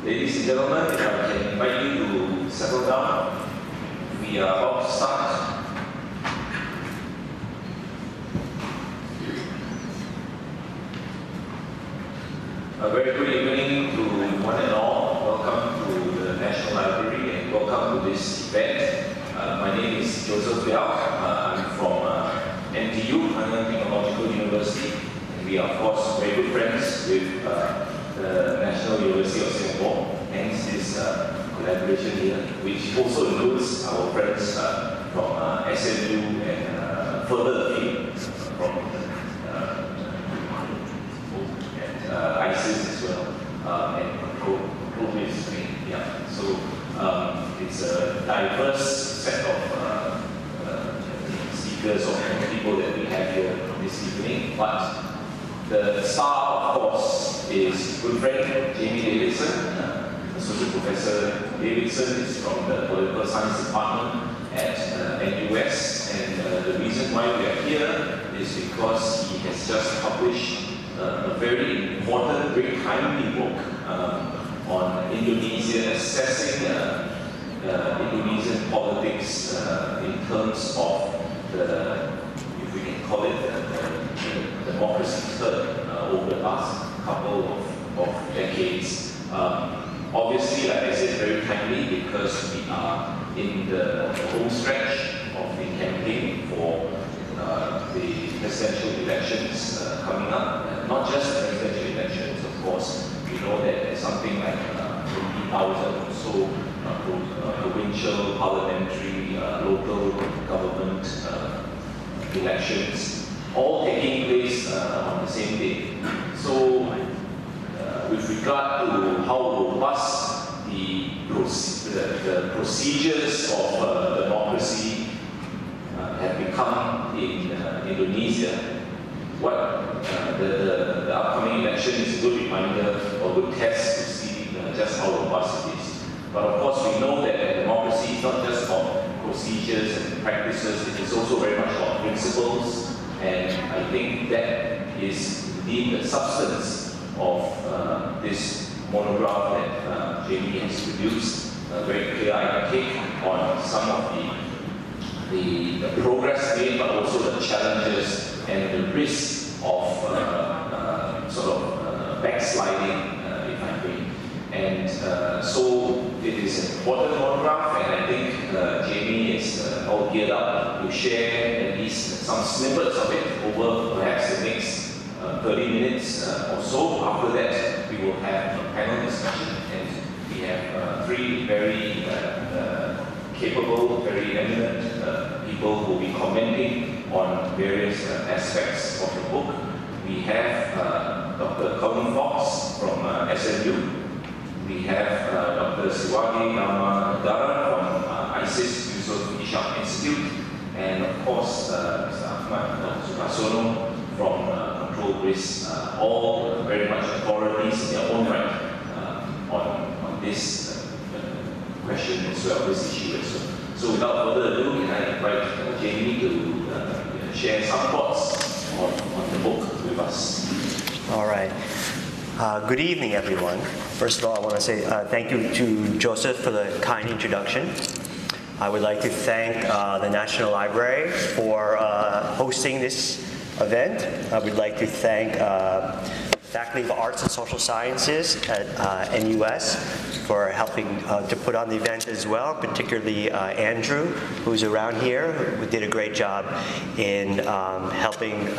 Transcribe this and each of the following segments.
Ladies and gentlemen, if I can invite you to settle down, we are about to start. A very good evening to one and all. Welcome to the National Library and welcome to this event. My name is Joseph Liao. I'm from NTU, Nanyang Technological University. And we are, of course, very good friends with the National University of Singapore. Hence this collaboration here, which also includes our friends from SMU and further afield from ISIS as well, and control history. Yeah. So it's a diverse set of speakers or people that we have here this evening. But the star, of course, is good friend Jamie Davidson. Associate Professor Davidson is from the Political Science Department at NUS, and the reason why we are here is because he has just published a very important, very timely book on Indonesia, assessing Indonesian politics in terms of the, if we can call it, the democracy turn over the last couple of decades. Obviously, like I said, very timely because we are in the home stretch of the campaign for the presidential elections coming up. Not just the presidential elections, of course. We know that there's something like 20,000 or so provincial, parliamentary, local government elections, all taking place on the same day. So, with regard to how robust the procedures of democracy have become in Indonesia, what the upcoming election is a good reminder or good test to see just how robust it is. But of course, we know that democracy is not just about procedures and practices, it is also very much about principles, and I think that is indeed the substance of this monograph that Jamie has produced, a very clear take on some of the progress made, but also the challenges and the risks of backsliding, if I may. And so it is an important monograph, and I think Jamie is all geared up to share at least some snippets of it over perhaps the next 30 minutes or so. After that, we will have a panel discussion, and we have three very capable, very eminent people who will be commenting on various aspects of the book. We have Dr. Colin Fox from SMU. We have Dr. Siwagi Nama Negara from ISIS Yusuf Ishak Institute, and of course Mr. Ahmad Sukasono from Control Risk, all very much authorities in their own right on this question as well, this issue as well. So without further ado, can I invite Jamie to share some thoughts on the book with us. All right. Good evening, everyone. First of all, I want to say thank you to Joseph for the kind introduction. I would like to thank the National Library for hosting this event. I would like to thank Faculty of Arts and Social Sciences at NUS for helping to put on the event as well, particularly Andrew, who's around here, who did a great job in helping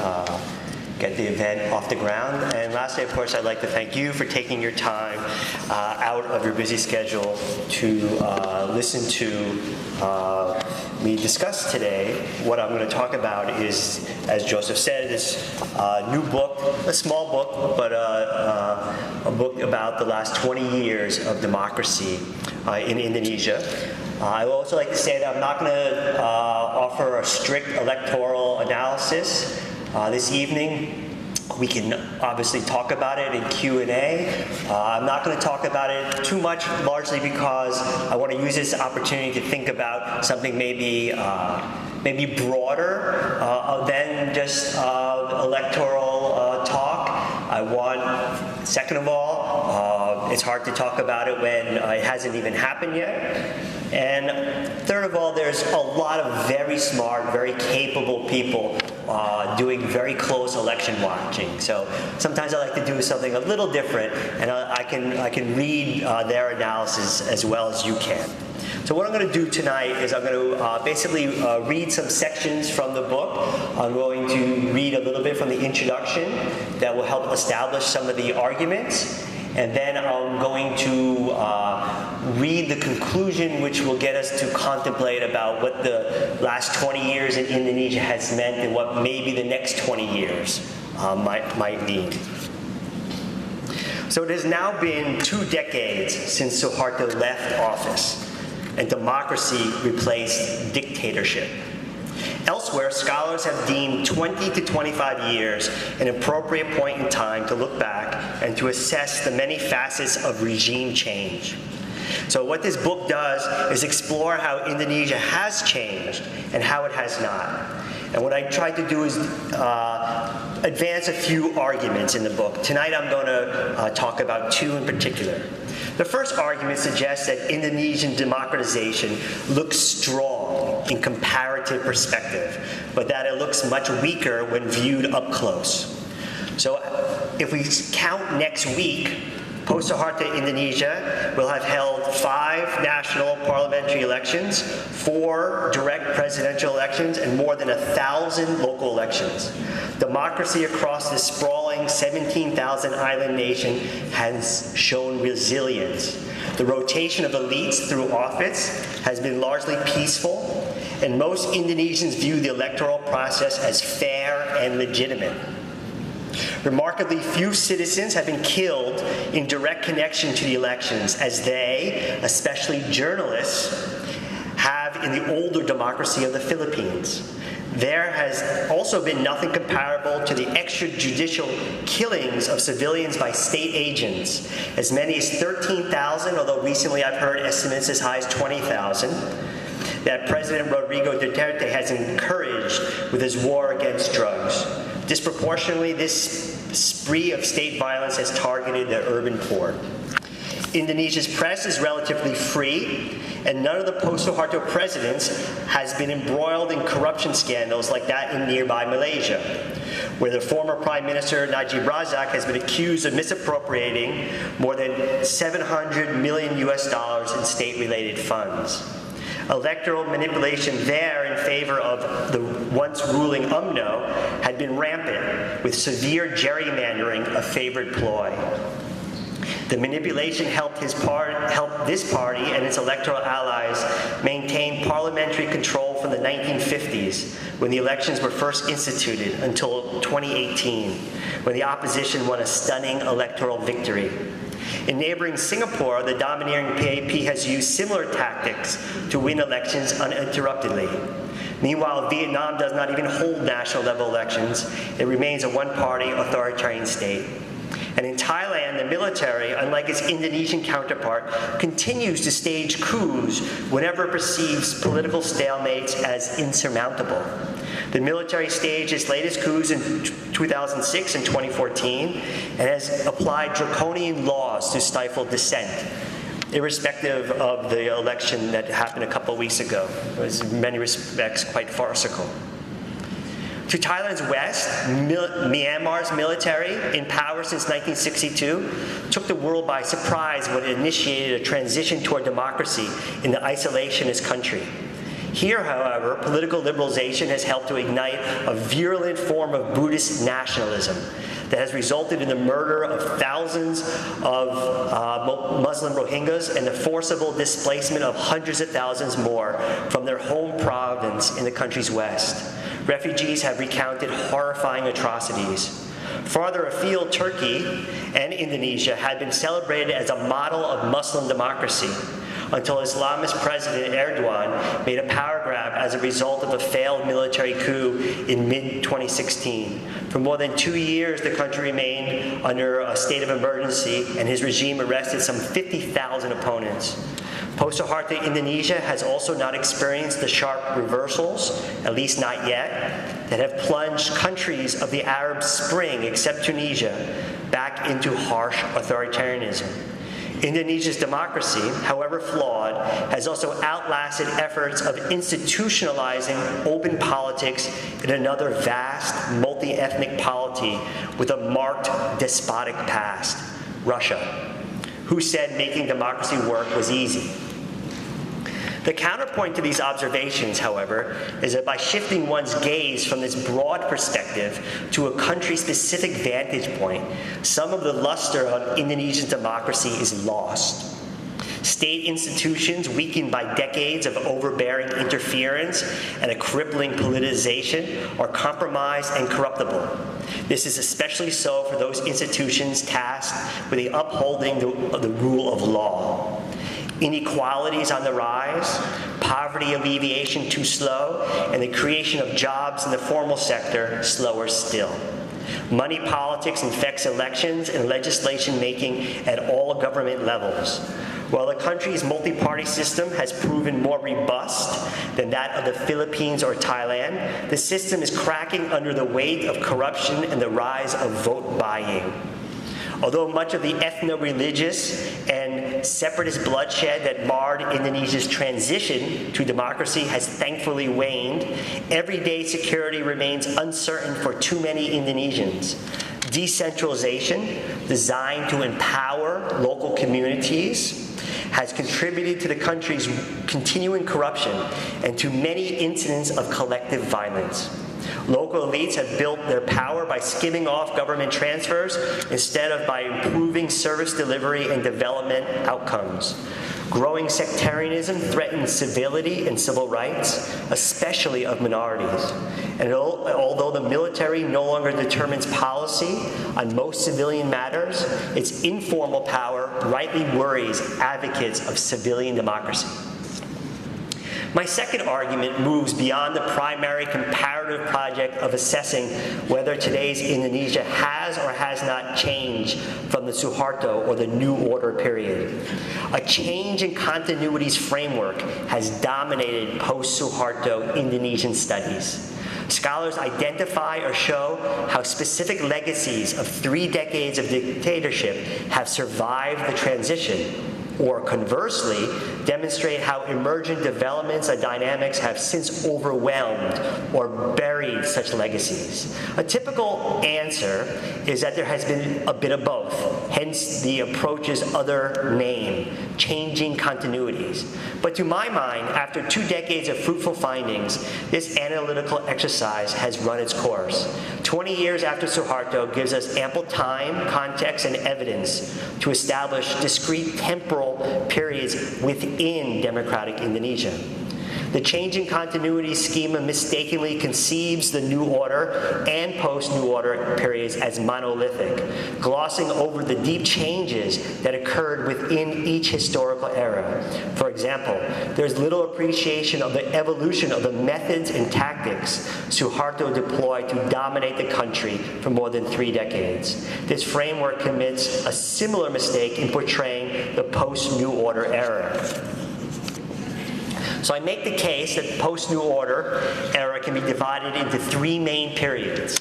get the event off the ground. And lastly, of course, I'd like to thank you for taking your time out of your busy schedule to listen to me discuss today. What I'm going to talk about is, as Joseph said, this new book, a small book, but a book about the last 20 years of democracy in Indonesia. I would also like to say that I'm not going to offer a strict electoral analysis. This evening, we can obviously talk about it in Q&A. I'm not going to talk about it too much, largely because I want to use this opportunity to think about something maybe broader than just electoral talk. I want, second of all, It's hard to talk about it when it hasn't even happened yet. And third of all, there's a lot of very smart, very capable people doing very close election watching. So sometimes I like to do something a little different, and I can read their analysis as well as you can. So what I'm going to do tonight is I'm going to basically read some sections from the book. I'm going to read a little bit from the introduction that will help establish some of the arguments. And then I'm going to read the conclusion, which will get us to contemplate about what the last 20 years in Indonesia has meant and what maybe the next 20 years might mean. So it has now been 2 decades since Suharto left office, and democracy replaced dictatorship. Elsewhere, scholars have deemed 20 to 25 years an appropriate point in time to look back and to assess the many facets of regime change. So what this book does is explore how Indonesia has changed and how it has not. And what I tried to do is advance a few arguments in the book. Tonight I'm going to talk about 2 in particular. The first argument suggests that Indonesian democratization looks strong in comparative perspective, but that it looks much weaker when viewed up close. So if we count next week, post-Soeharto Indonesia will have held 5 national parliamentary elections, 4 direct presidential elections, and more than 1,000 local elections. Democracy across this sprawling 17,000 island nation has shown resilience. The rotation of elites through office has been largely peaceful, and most Indonesians view the electoral process as fair and legitimate. Remarkably few citizens have been killed in direct connection to the elections, as they, especially journalists, have in the older democracy of the Philippines. There has also been nothing comparable to the extrajudicial killings of civilians by state agents, as many as 13,000, although recently I've heard estimates as high as 20,000, that President Rodrigo Duterte has encouraged with his war against drugs. Disproportionately, this spree of state violence has targeted the urban poor. Indonesia's press is relatively free, and none of the post-Soeharto presidents has been embroiled in corruption scandals like that in nearby Malaysia, where the former Prime Minister Najib Razak has been accused of misappropriating more than $700 million in state-related funds. Electoral manipulation there in favor of the once ruling UMNO had been rampant, with severe gerrymandering a favored ploy. The manipulation helped this party and its electoral allies maintain parliamentary control from the 1950s, when the elections were first instituted, until 2018, when the opposition won a stunning electoral victory. In neighboring Singapore, the domineering PAP has used similar tactics to win elections uninterruptedly. Meanwhile, Vietnam does not even hold national-level elections. It remains a one-party authoritarian state. And in Thailand, the military, unlike its Indonesian counterpart, continues to stage coups whenever it perceives political stalemates as insurmountable. The military staged its latest coups in 2006 and 2014 and has applied draconian laws to stifle dissent, irrespective of the election that happened a couple of weeks ago. It was in many respects quite farcical. To Thailand's west, Myanmar's military, in power since 1962, took the world by surprise when it initiated a transition toward democracy in the isolationist country. Here, however, political liberalization has helped to ignite a virulent form of Buddhist nationalism that has resulted in the murder of thousands of Muslim Rohingyas and the forcible displacement of hundreds of thousands more from their home province in the country's west. Refugees have recounted horrifying atrocities. Farther afield, Turkey and Indonesia had been celebrated as a model of Muslim democracy until Islamist President Erdogan made a power grab as a result of a failed military coup in mid-2016. For more than 2 years, the country remained under a state of emergency, and his regime arrested some 50,000 opponents. Post-Soeharto Indonesia has also not experienced the sharp reversals, at least not yet, that have plunged countries of the Arab Spring, except Tunisia, back into harsh authoritarianism. Indonesia's democracy, however flawed, has also outlasted efforts of institutionalizing open politics in another vast, multi-ethnic polity with a marked despotic past, Russia, who said making democracy work was easy. The counterpoint to these observations, however, is that by shifting one's gaze from this broad perspective to a country-specific vantage point, some of the luster on Indonesian democracy is lost. State institutions weakened by decades of overbearing interference and a crippling politicization are compromised and corruptible. This is especially so for those institutions tasked with the upholding the rule of law. Inequalities on the rise, poverty alleviation too slow, and the creation of jobs in the formal sector slower still. Money politics infects elections and legislation making at all government levels. While the country's multi-party system has proven more robust than that of the Philippines or Thailand, the system is cracking under the weight of corruption and the rise of vote buying. Although much of the ethno-religious and separatist bloodshed that marred Indonesia's transition to democracy has thankfully waned, everyday security remains uncertain for too many Indonesians. Decentralization, designed to empower local communities, has contributed to the country's continuing corruption and to many incidents of collective violence. Local elites have built their power by skimming off government transfers instead of by improving service delivery and development outcomes. Growing sectarianism threatens civility and civil rights, especially of minorities. And although the military no longer determines policy on most civilian matters, its informal power rightly worries advocates of civilian democracy. My second argument moves beyond the primary comparative project of assessing whether today's Indonesia has or has not changed from the Suharto or the New Order period. A change in continuities framework has dominated post-Soeharto Indonesian studies. Scholars identify or show how specific legacies of 3 decades of dictatorship have survived the transition, or conversely, demonstrate how emergent developments and dynamics have since overwhelmed or buried such legacies. A typical answer is that there has been a bit of both, hence the approach's other name, changing continuities. But to my mind, after 2 decades of fruitful findings, this analytical exercise has run its course. 20 years after Suharto gives us ample time, context, and evidence to establish discrete temporal periods within democratic Indonesia. The changing continuity schema mistakenly conceives the New Order and post-New Order periods as monolithic, glossing over the deep changes that occurred within each historical era. For example, there's little appreciation of the evolution of the methods and tactics Suharto deployed to dominate the country for more than 3 decades. This framework commits a similar mistake in portraying the post-New Order era. So I make the case that the post-New Order era can be divided into 3 main periods.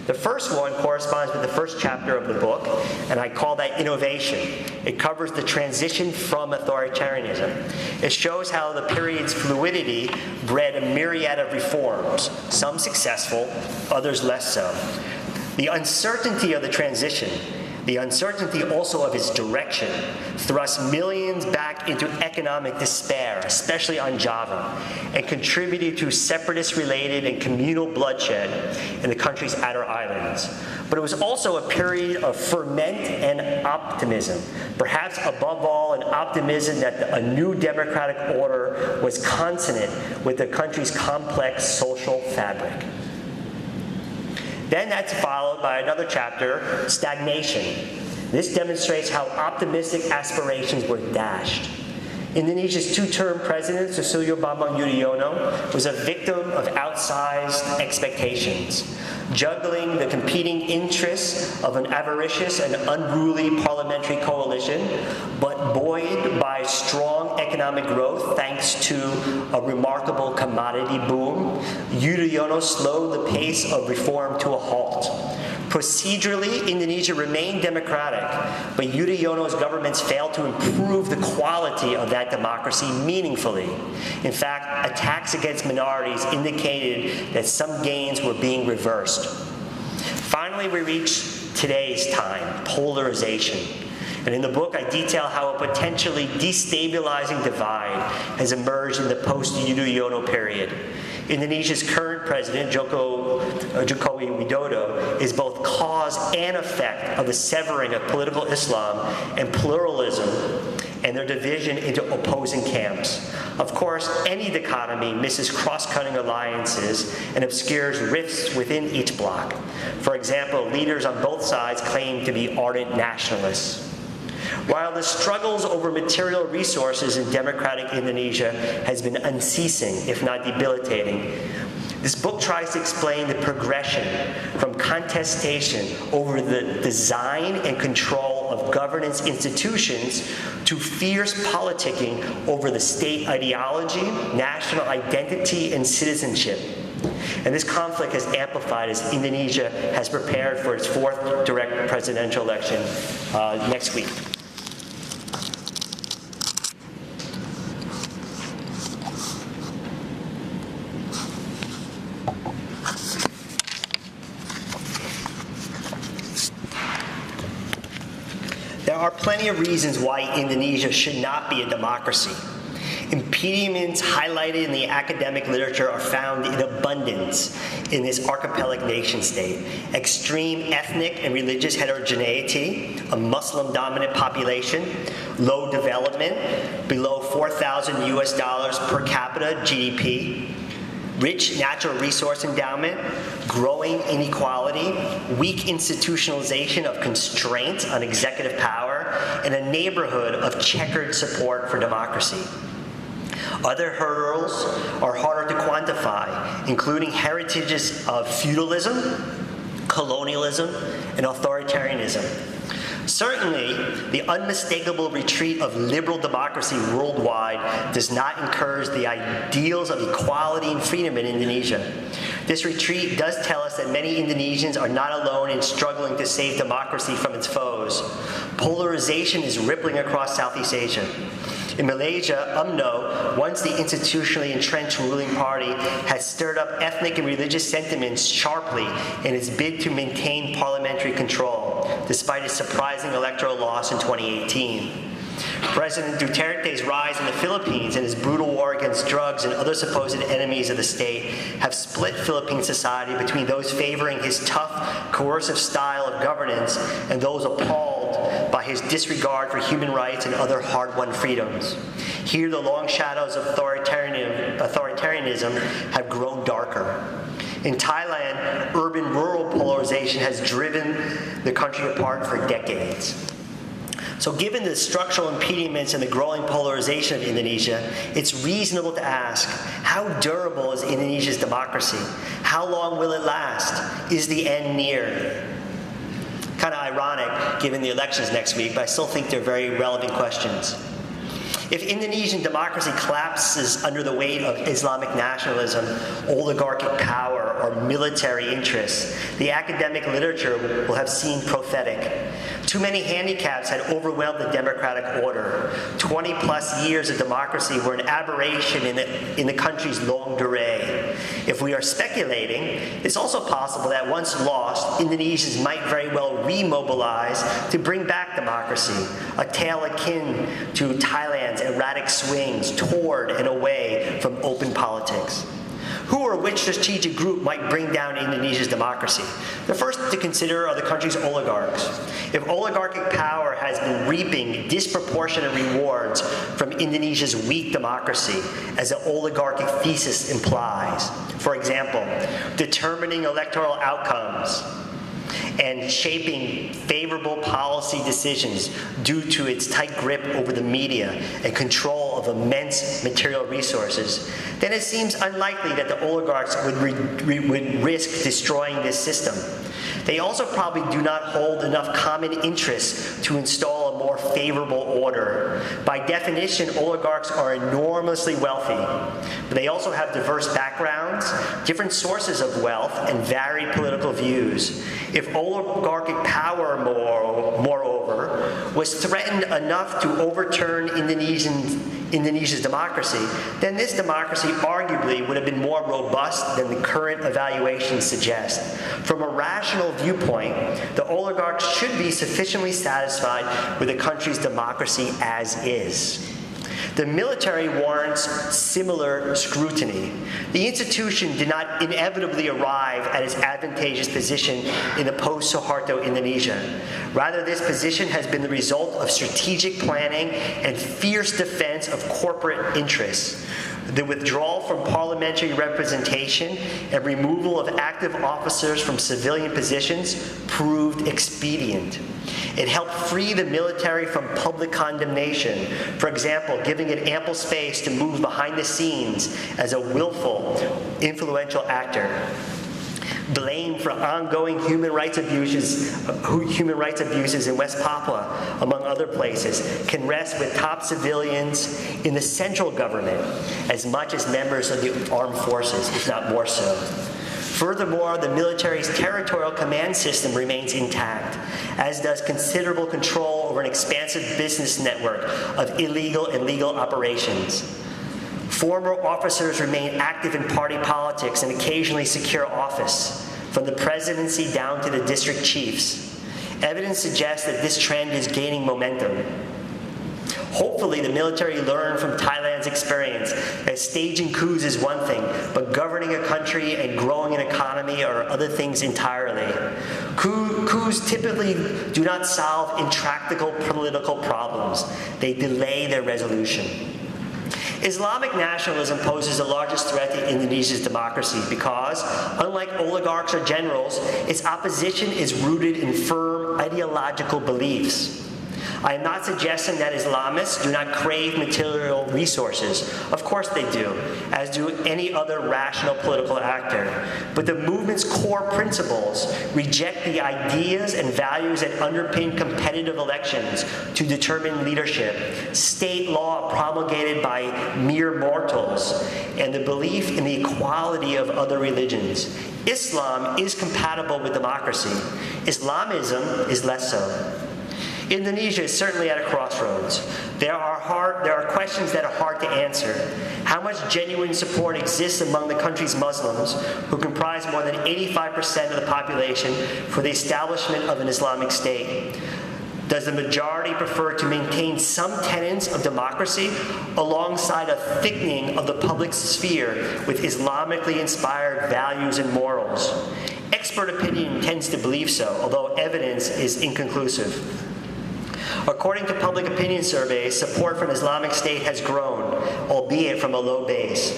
The first one corresponds with the first chapter of the book, and I call that innovation. It covers the transition from authoritarianism. It shows how the period's fluidity bred a myriad of reforms, some successful, others less so. The uncertainty of the transition, the uncertainty also of its direction, thrust millions back into economic despair, especially on Java, and contributed to separatist-related and communal bloodshed in the country's outer islands. But it was also a period of ferment and optimism, perhaps above all an optimism that a new democratic order was consonant with the country's complex social fabric. Then that's followed by another chapter, Stagnation. This demonstrates how optimistic aspirations were dashed. Indonesia's 2-term president, Susilo Bambang Yudhoyono, was a victim of outsized expectations, juggling the competing interests of an avaricious and unruly parliamentary coalition, but buoyed by strong economic growth thanks to a remarkable commodity boom. Yudhoyono slowed the pace of reform to a halt. Procedurally, Indonesia remained democratic, but Yudhoyono's governments failed to improve the quality of that democracy meaningfully. In fact, attacks against minorities indicated that some gains were being reversed. Finally, we reach today's time, polarization. And in the book, I detail how a potentially destabilizing divide has emerged in the post-Yudhoyono period. Indonesia's current president, Joko Jokowi Widodo, is both cause and effect of the severing of political Islam and pluralism and their division into opposing camps. Of course, any dichotomy misses cross-cutting alliances and obscures rifts within each bloc. For example, leaders on both sides claim to be ardent nationalists. While the struggles over material resources in democratic Indonesia has been unceasing, if not debilitating, this book tries to explain the progression from contestation over the design and control of governance institutions to fierce politicking over the state ideology, national identity, and citizenship. And this conflict has amplified as Indonesia has prepared for its fourth direct presidential election next week. There are plenty of reasons why Indonesia should not be a democracy. Impediments highlighted in the academic literature are found in abundance in this archipelagic nation state. Extreme ethnic and religious heterogeneity, a Muslim-dominant population, low development, below $4,000 US per capita GDP, rich natural resource endowment, growing inequality, weak institutionalization of constraints on executive power, and a neighborhood of checkered support for democracy. Other hurdles are harder to quantify, including heritages of feudalism, colonialism, and authoritarianism. Certainly, the unmistakable retreat of liberal democracy worldwide does not encourage the ideals of equality and freedom in Indonesia. This retreat does tell us that many Indonesians are not alone in struggling to save democracy from its foes. Polarization is rippling across Southeast Asia. In Malaysia, UMNO, once the institutionally entrenched ruling party, has stirred up ethnic and religious sentiments sharply in its bid to maintain parliamentary control, despite its surprising electoral loss in 2018. President Duterte's rise in the Philippines and his brutal war against drugs and other supposed enemies of the state have split Philippine society between those favoring his tough, coercive style of governance and those appalled by his disregard for human rights and other hard-won freedoms. Here, the long shadows of authoritarianism have grown darker. In Thailand, urban-rural polarization has driven the country apart for decades. So given the structural impediments and the growing polarization of Indonesia, it's reasonable to ask, how durable is Indonesia's democracy? How long will it last? Is the end near? Kind of ironic, given the elections next week, but I still think they're very relevant questions. If Indonesian democracy collapses under the weight of Islamic nationalism, oligarchic power, or military interests, the academic literature will have seemed prophetic. Too many handicaps had overwhelmed the democratic order. 20-plus years of democracy were an aberration in the country's longue durée. If we are speculating, it's also possible that once lost, Indonesians might very well remobilize to bring back democracy, a tale akin to Thailand's erratic swings toward and away from open politics. Who or which strategic group might bring down Indonesia's democracy? The first to consider are the country's oligarchs. If oligarchic power has been reaping disproportionate rewards from Indonesia's weak democracy, as the oligarchic thesis implies, for example, determining electoral outcomes and shaping favorable policy decisions due to its tight grip over the media and control of immense material resources, then it seems unlikely that the oligarchs would risk destroying this system. They also probably do not hold enough common interests to install a more favorable order. By definition, oligarchs are enormously wealthy, but they also have diverse backgrounds, different sources of wealth, and varied political views. If oligarchic power, moreover, was threatened enough to overturn Indonesia's democracy, then this democracy arguably would have been more robust than the current evaluations suggest. From a rational viewpoint, the oligarchs should be sufficiently satisfied with the country's democracy as is. The military warrants similar scrutiny. The institution did not inevitably arrive at its advantageous position in the post-Soeharto Indonesia. Rather, this position has been the result of strategic planning and fierce defense of corporate interests. The withdrawal from parliamentary representation and removal of active officers from civilian positions proved expedient. It helped free the military from public condemnation, for example, giving it ample space to move behind the scenes as a willful, influential actor. Blame for ongoing human rights abuses in West Papua, among other places, can rest with top civilians in the central government as much as members of the armed forces, if not more so. Furthermore, the military's territorial command system remains intact, as does considerable control over an expansive business network of illegal and legal operations. Former officers remain active in party politics and occasionally secure office, from the presidency down to the district chiefs. Evidence suggests that this trend is gaining momentum. Hopefully, the military learned from Thailand's experience that staging coups is one thing, but governing a country and growing an economy are other things entirely. Coups typically do not solve intractable political problems. They delay their resolution. Islamic nationalism poses the largest threat to Indonesia's democracy because, unlike oligarchs or generals, its opposition is rooted in firm ideological beliefs. I am not suggesting that Islamists do not crave material resources. Of course they do, as do any other rational political actor. But the movement's core principles reject the ideas and values that underpin competitive elections to determine leadership, state law promulgated by mere mortals, and the belief in the equality of other religions. Islam is compatible with democracy. Islamism is less so. Indonesia is certainly at a crossroads. There are questions that are hard to answer. How much genuine support exists among the country's Muslims, who comprise more than 85% of the population, for the establishment of an Islamic State? Does the majority prefer to maintain some tenets of democracy alongside a thickening of the public sphere with Islamically inspired values and morals? Expert opinion tends to believe so, although evidence is inconclusive. According to public opinion surveys, support for an Islamic State has grown, albeit from a low base.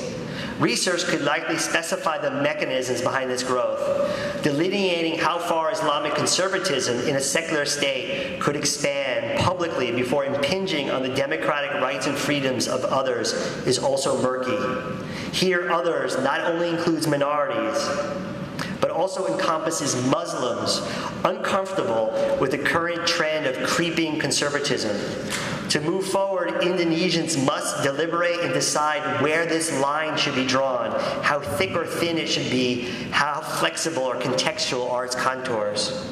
Research could likely specify the mechanisms behind this growth. Delineating how far Islamic conservatism in a secular state could expand publicly before impinging on the democratic rights and freedoms of others is also murky. Here, others not only includes minorities, but also encompasses Muslims uncomfortable with the current trend of creeping conservatism. To move forward, Indonesians must deliberate and decide where this line should be drawn, how thick or thin it should be, how flexible or contextual are its contours.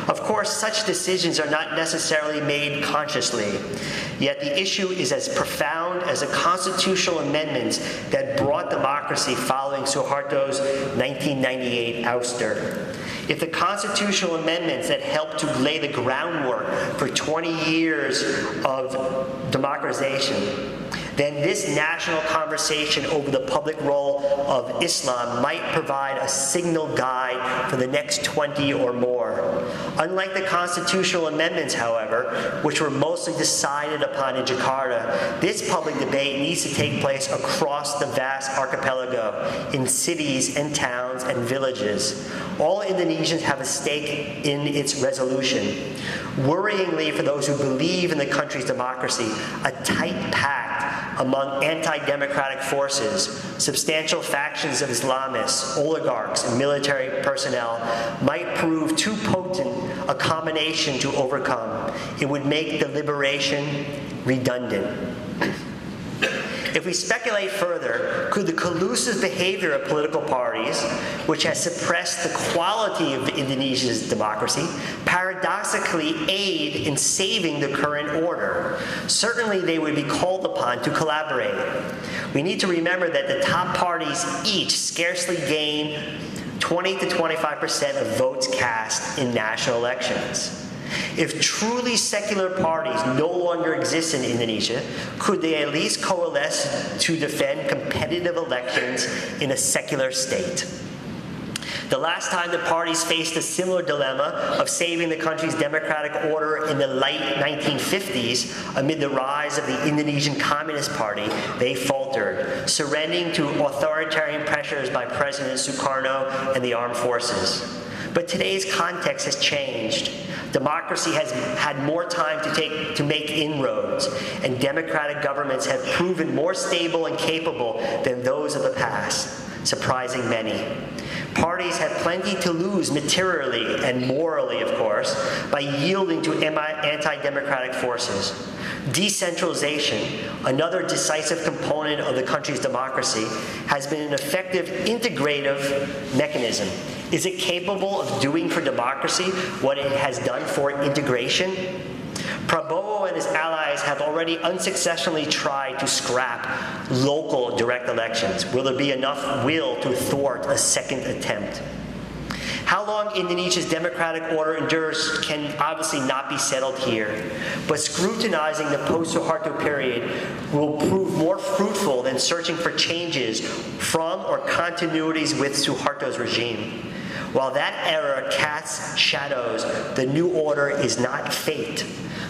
Of course, such decisions are not necessarily made consciously, yet the issue is as profound as the constitutional amendments that brought democracy following Suharto's 1998 ouster. If the constitutional amendments that helped to lay the groundwork for 20 years of democratization, then this national conversation over the public role of Islam might provide a signal guide for the next 20 or more. Unlike the constitutional amendments, however, which were mostly decided upon in Jakarta, this public debate needs to take place across the vast archipelago, in cities and towns and villages. all Indonesians have a stake in its resolution. Worryingly, for those who believe in the country's democracy, a tight pact among anti-democratic forces, substantial factions of Islamists, oligarchs, and military personnel might prove too potent a combination to overcome. It would make deliberation redundant. If we speculate further, could the collusive behavior of political parties, which has suppressed the quality of Indonesia's democracy, paradoxically aid in saving the current order? Certainly they would be called upon to collaborate. We need to remember that the top parties each scarcely gain 20 to 25% of votes cast in national elections. If truly secular parties no longer exist in Indonesia, could they at least coalesce to defend competitive elections in a secular state? The last time the parties faced a similar dilemma of saving the country's democratic order in the late 1950s amid the rise of the Indonesian Communist Party, they faltered, surrendering to authoritarian pressures by President Sukarno and the armed forces. But today's context has changed. Democracy has had more time to make inroads, and democratic governments have proven more stable and capable than those of the past, surprising many. Parties have plenty to lose materially and morally, of course, by yielding to anti-democratic forces. Decentralization, another decisive component of the country's democracy, has been an effective integrative mechanism. Is it capable of doing for democracy what it has done for integration? Prabowo and his allies have already unsuccessfully tried to scrap local direct elections. Will there be enough will to thwart a second attempt? How long Indonesia's democratic order endures can obviously not be settled here, but scrutinizing the post-Soeharto period will prove more fruitful than searching for changes from or continuities with Suharto's regime. While that era casts shadows, the new order is not fate.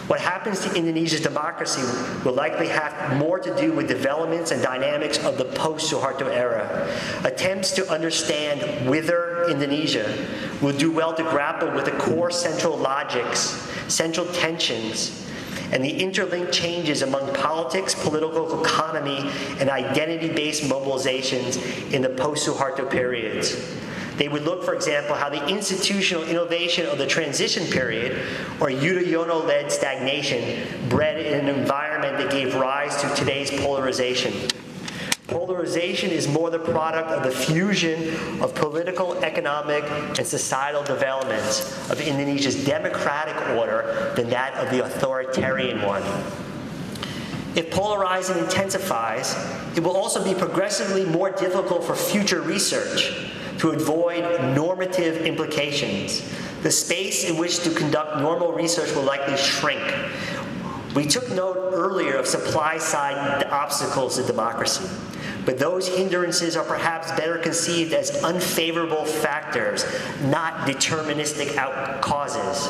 What happens to Indonesia's democracy will likely have more to do with developments and dynamics of the post-Soeharto era. Attempts to understand whither Indonesia will do well to grapple with the core central logics, central tensions, and the interlinked changes among politics, political economy, and identity-based mobilizations in the post-Soeharto periods. They would look, for example, how the institutional innovation of the transition period, or Yudhoyono-led stagnation, bred in an environment that gave rise to today's polarization. Polarization is more the product of the fusion of political, economic, and societal developments of Indonesia's democratic order than that of the authoritarian one. If polarizing intensifies, it will also be progressively more difficult for future research to avoid normative implications. The space in which to conduct normal research will likely shrink. We took note earlier of supply-side obstacles to democracy, but those hindrances are perhaps better conceived as unfavorable factors, not deterministic causes.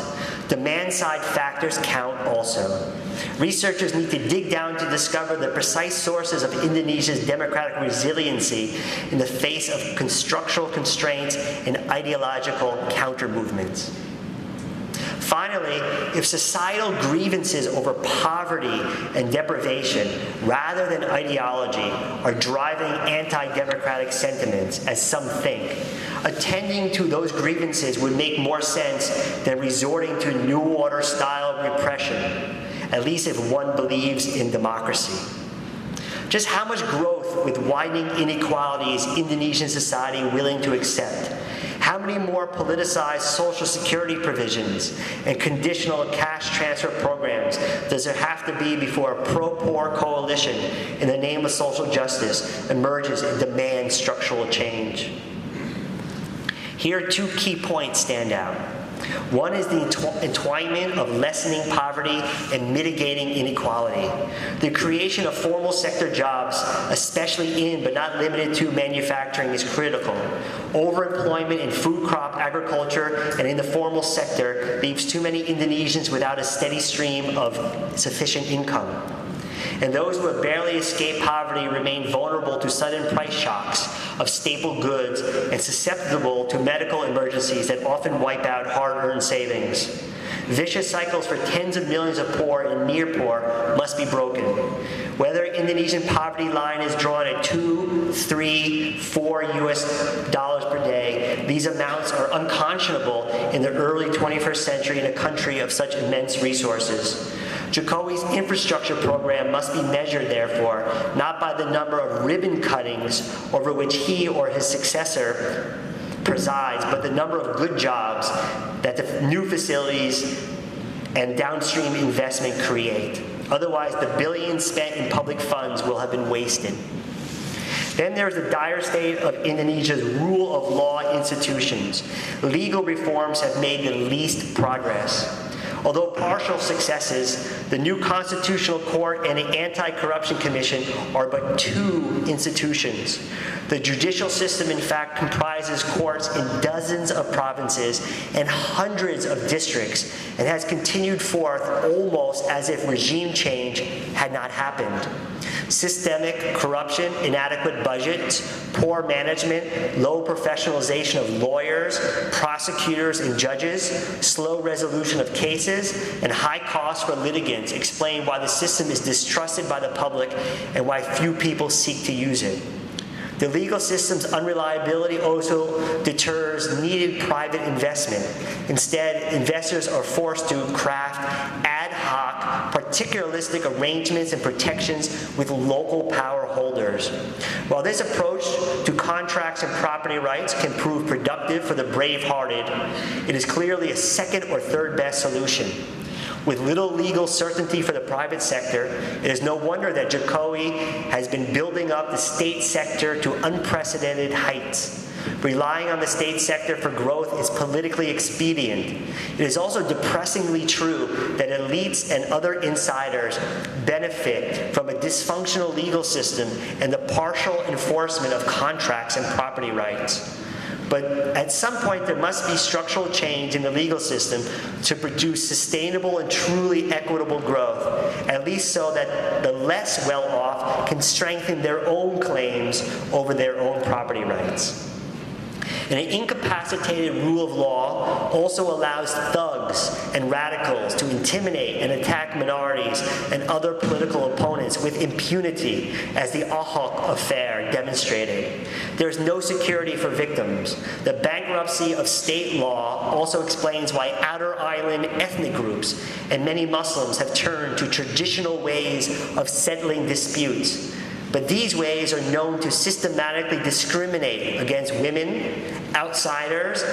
Demand-side factors count also. Researchers need to dig down to discover the precise sources of Indonesia's democratic resiliency in the face of structural constraints and ideological counter-movements. Finally, if societal grievances over poverty and deprivation, rather than ideology, are driving anti-democratic sentiments, as some think, attending to those grievances would make more sense than resorting to New Order-style repression, at least if one believes in democracy. Just how much growth with widening inequality is Indonesian society willing to accept? How many more politicized social security provisions and conditional cash transfer programs does there have to be before a pro-poor coalition in the name of social justice emerges and demands structural change? Here, two key points stand out. One is the entwinement of lessening poverty and mitigating inequality. The creation of formal sector jobs, especially in but not limited to manufacturing, is critical. Overemployment in food crop agriculture and in the formal sector leaves too many Indonesians without a steady stream of sufficient income. And those who have barely escaped poverty remain vulnerable to sudden price shocks of staple goods and susceptible to medical emergencies that often wipe out hard-earned savings. Vicious cycles for tens of millions of poor and near poor must be broken. Whether Indonesian poverty line is drawn at $2, $3, $4 US per day, these amounts are unconscionable in the early 21st century in a country of such immense resources. Jokowi's infrastructure program must be measured, therefore, not by the number of ribbon cuttings over which he or his successor presides, but the number of good jobs that the new facilities and downstream investment create. Otherwise, the billions spent in public funds will have been wasted. Then there's the dire state of Indonesia's rule of law institutions. Legal reforms have made the least progress. Although partial successes, the new Constitutional Court and the Anti-Corruption Commission are but two institutions. The judicial system, in fact, comprises courts in dozens of provinces and hundreds of districts, and has continued forth almost as if regime change had not happened. Systemic corruption, inadequate budgets, poor management, low professionalization of lawyers, prosecutors, and judges, slow resolution of cases, and high costs for litigants explain why the system is distrusted by the public and why few people seek to use it. The legal system's unreliability also deters needed private investment. Instead, investors are forced to craft ad hoc, particularistic arrangements and protections with local power holders. While this approach to contracts and property rights can prove productive for the brave-hearted, it is clearly a second or third best solution. With little legal certainty for the private sector, it is no wonder that Jokowi has been building up the state sector to unprecedented heights. Relying on the state sector for growth is politically expedient. It is also depressingly true that elites and other insiders benefit from a dysfunctional legal system and the partial enforcement of contracts and property rights. But at some point, there must be structural change in the legal system to produce sustainable and truly equitable growth, at least so that the less well-off can strengthen their own claims over their own property rights. And an incapacitated rule of law also allows thugs and radicals to intimidate and attack minorities and other political opponents with impunity, as the Ahok affair demonstrated. There is no security for victims. The bankruptcy of state law also explains why outer island ethnic groups and many Muslims have turned to traditional ways of settling disputes. But these ways are known to systematically discriminate against women, outsiders,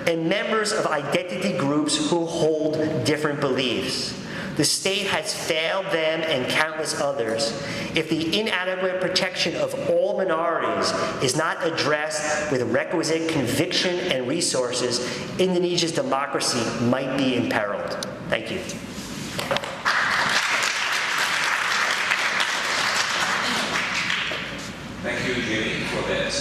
and members of identity groups who hold different beliefs. The state has failed them and countless others. If the inadequate protection of all minorities is not addressed with requisite conviction and resources, Indonesia's democracy might be imperiled. Thank you. Thank you, Jamie, for that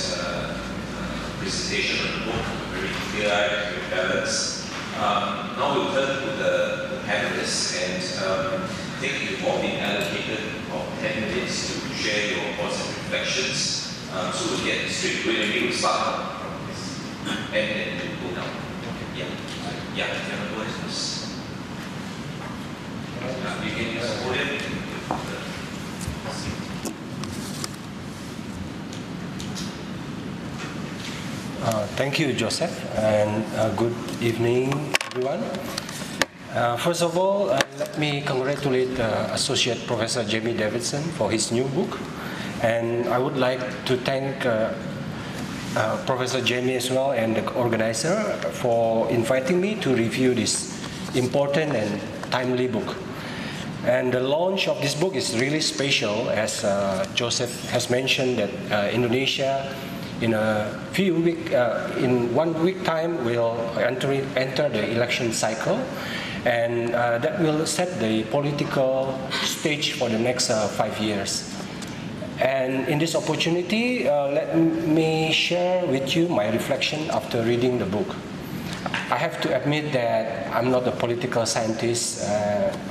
presentation of the book. Very clear-eyed, very balanced. Now we'll turn to the panelists, and I think you've all been allocated about 10 minutes to share your thoughts and reflections. So we'll get straight to it. Maybe we'll start from this and we'll go down. Yeah, you can go ahead first. You can use the podium. Thank you, Joseph, and good evening, everyone. First of all, let me congratulate Associate Professor Jamie Davidson for his new book, and I would like to thank Professor Jamie as well and the organizer for inviting me to review this important and timely book. And the launch of this book is really special, as Joseph has mentioned that Indonesia in a few weeks, in 1 week time, will enter the election cycle, and that will set the political stage for the next 5 years. And in this opportunity, let me share with you my reflection after reading the book. I have to admit that I'm not a political scientist,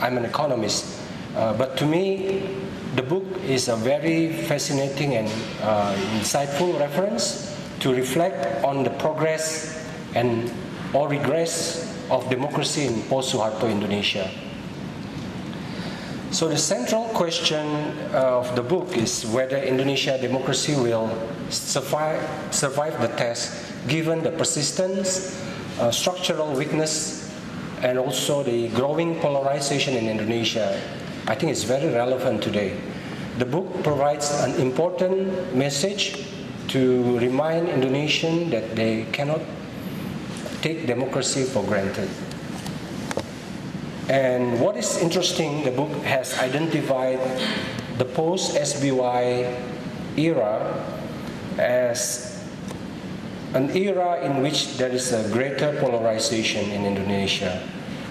I'm an economist, but to me, the book is a very fascinating and insightful reference to reflect on the progress and or regress of democracy in post-Soeharto Indonesia. So the central question of the book is whether Indonesia democracy will survive the test given the persistence, structural weakness, and also the growing polarization in Indonesia. I think it's very relevant today. The book provides an important message to remind Indonesians that they cannot take democracy for granted. And what is interesting, the book has identified the post-SBY era as an era in which there is a greater polarization in Indonesia.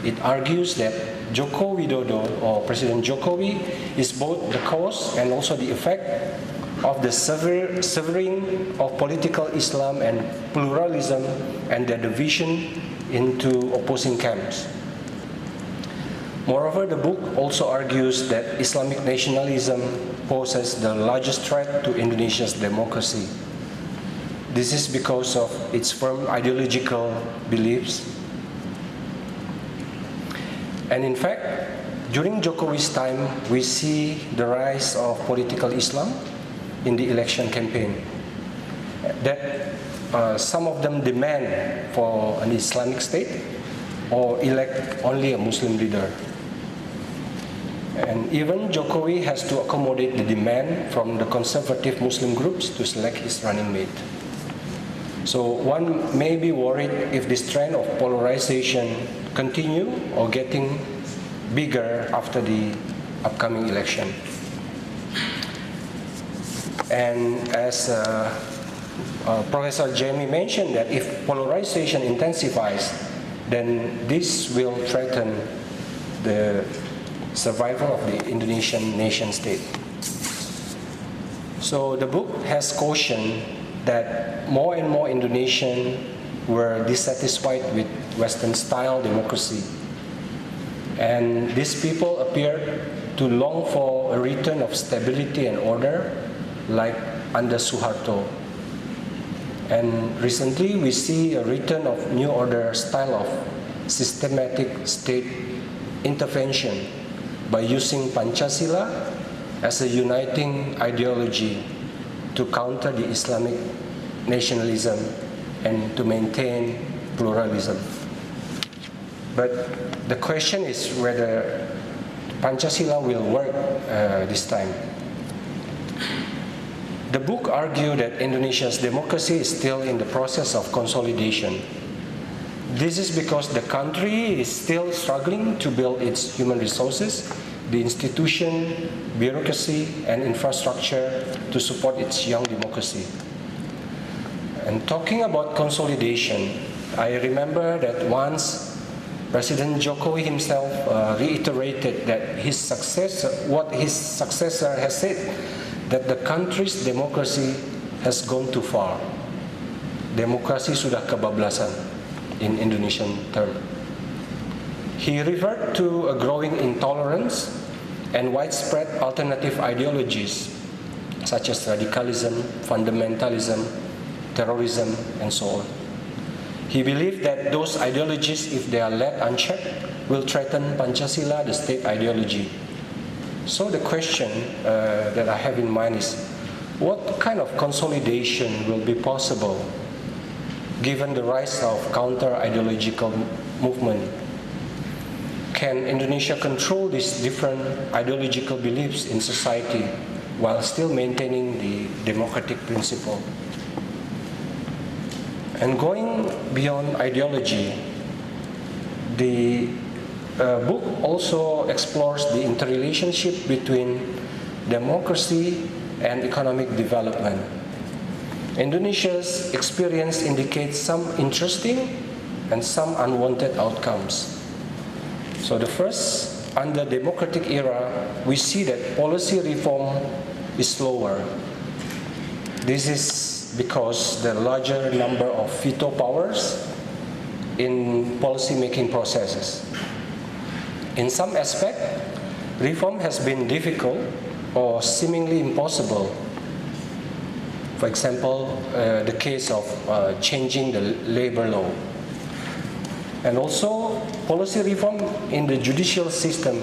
It argues that Joko Widodo, or President Jokowi, is both the cause and also the effect of the severing of political Islam and pluralism and their division into opposing camps. Moreover, the book also argues that Islamic nationalism poses the largest threat to Indonesia's democracy. This is because of its firm ideological beliefs. And in fact, during Jokowi's time, we see the rise of political Islam in the election campaign. That some of them demand for an Islamic state or elect only a Muslim leader. And even Jokowi has to accommodate the demand from the conservative Muslim groups to select his running mate. So one may be worried if this trend of polarization continue or getting bigger after the upcoming election. And as Professor Jamie mentioned, that if polarization intensifies, then this will threaten the survival of the Indonesian nation state. So the book has cautioned that more and more Indonesians were dissatisfied with Western-style democracy. And these people appear to long for a return of stability and order like under Soeharto. And recently we see a return of New Order style of systematic state intervention by using Pancasila as a uniting ideology to counter the Islamic nationalism and to maintain pluralism. But the question is whether Pancasila will work this time. The book argued that Indonesia's democracy is still in the process of consolidation. This is because the country is still struggling to build its human resources, the institution, bureaucracy, and infrastructure to support its young democracy. And talking about consolidation, I remember that once President Jokowi himself reiterated that what his successor has said, that the country's democracy has gone too far. Demokrasi sudah kebablasan in Indonesian term. He referred to a growing intolerance and widespread alternative ideologies such as radicalism, fundamentalism, terrorism, and so on. He believed that those ideologies, if they are left unchecked, will threaten Pancasila, the state ideology. So the question that I have in mind is, what kind of consolidation will be possible given the rise of counter-ideological movement? Can Indonesia control these different ideological beliefs in society while still maintaining the democratic principle? And going beyond ideology, the book also explores the interrelationship between democracy and economic development. Indonesia's experience indicates some interesting and some unwanted outcomes. So the first, under democratic era, we see that policy reform is slower. This is because the larger number of veto powers in policy-making processes. In some aspect, reform has been difficult or seemingly impossible. For example, the case of changing the labor law. And also, policy reform in the judicial system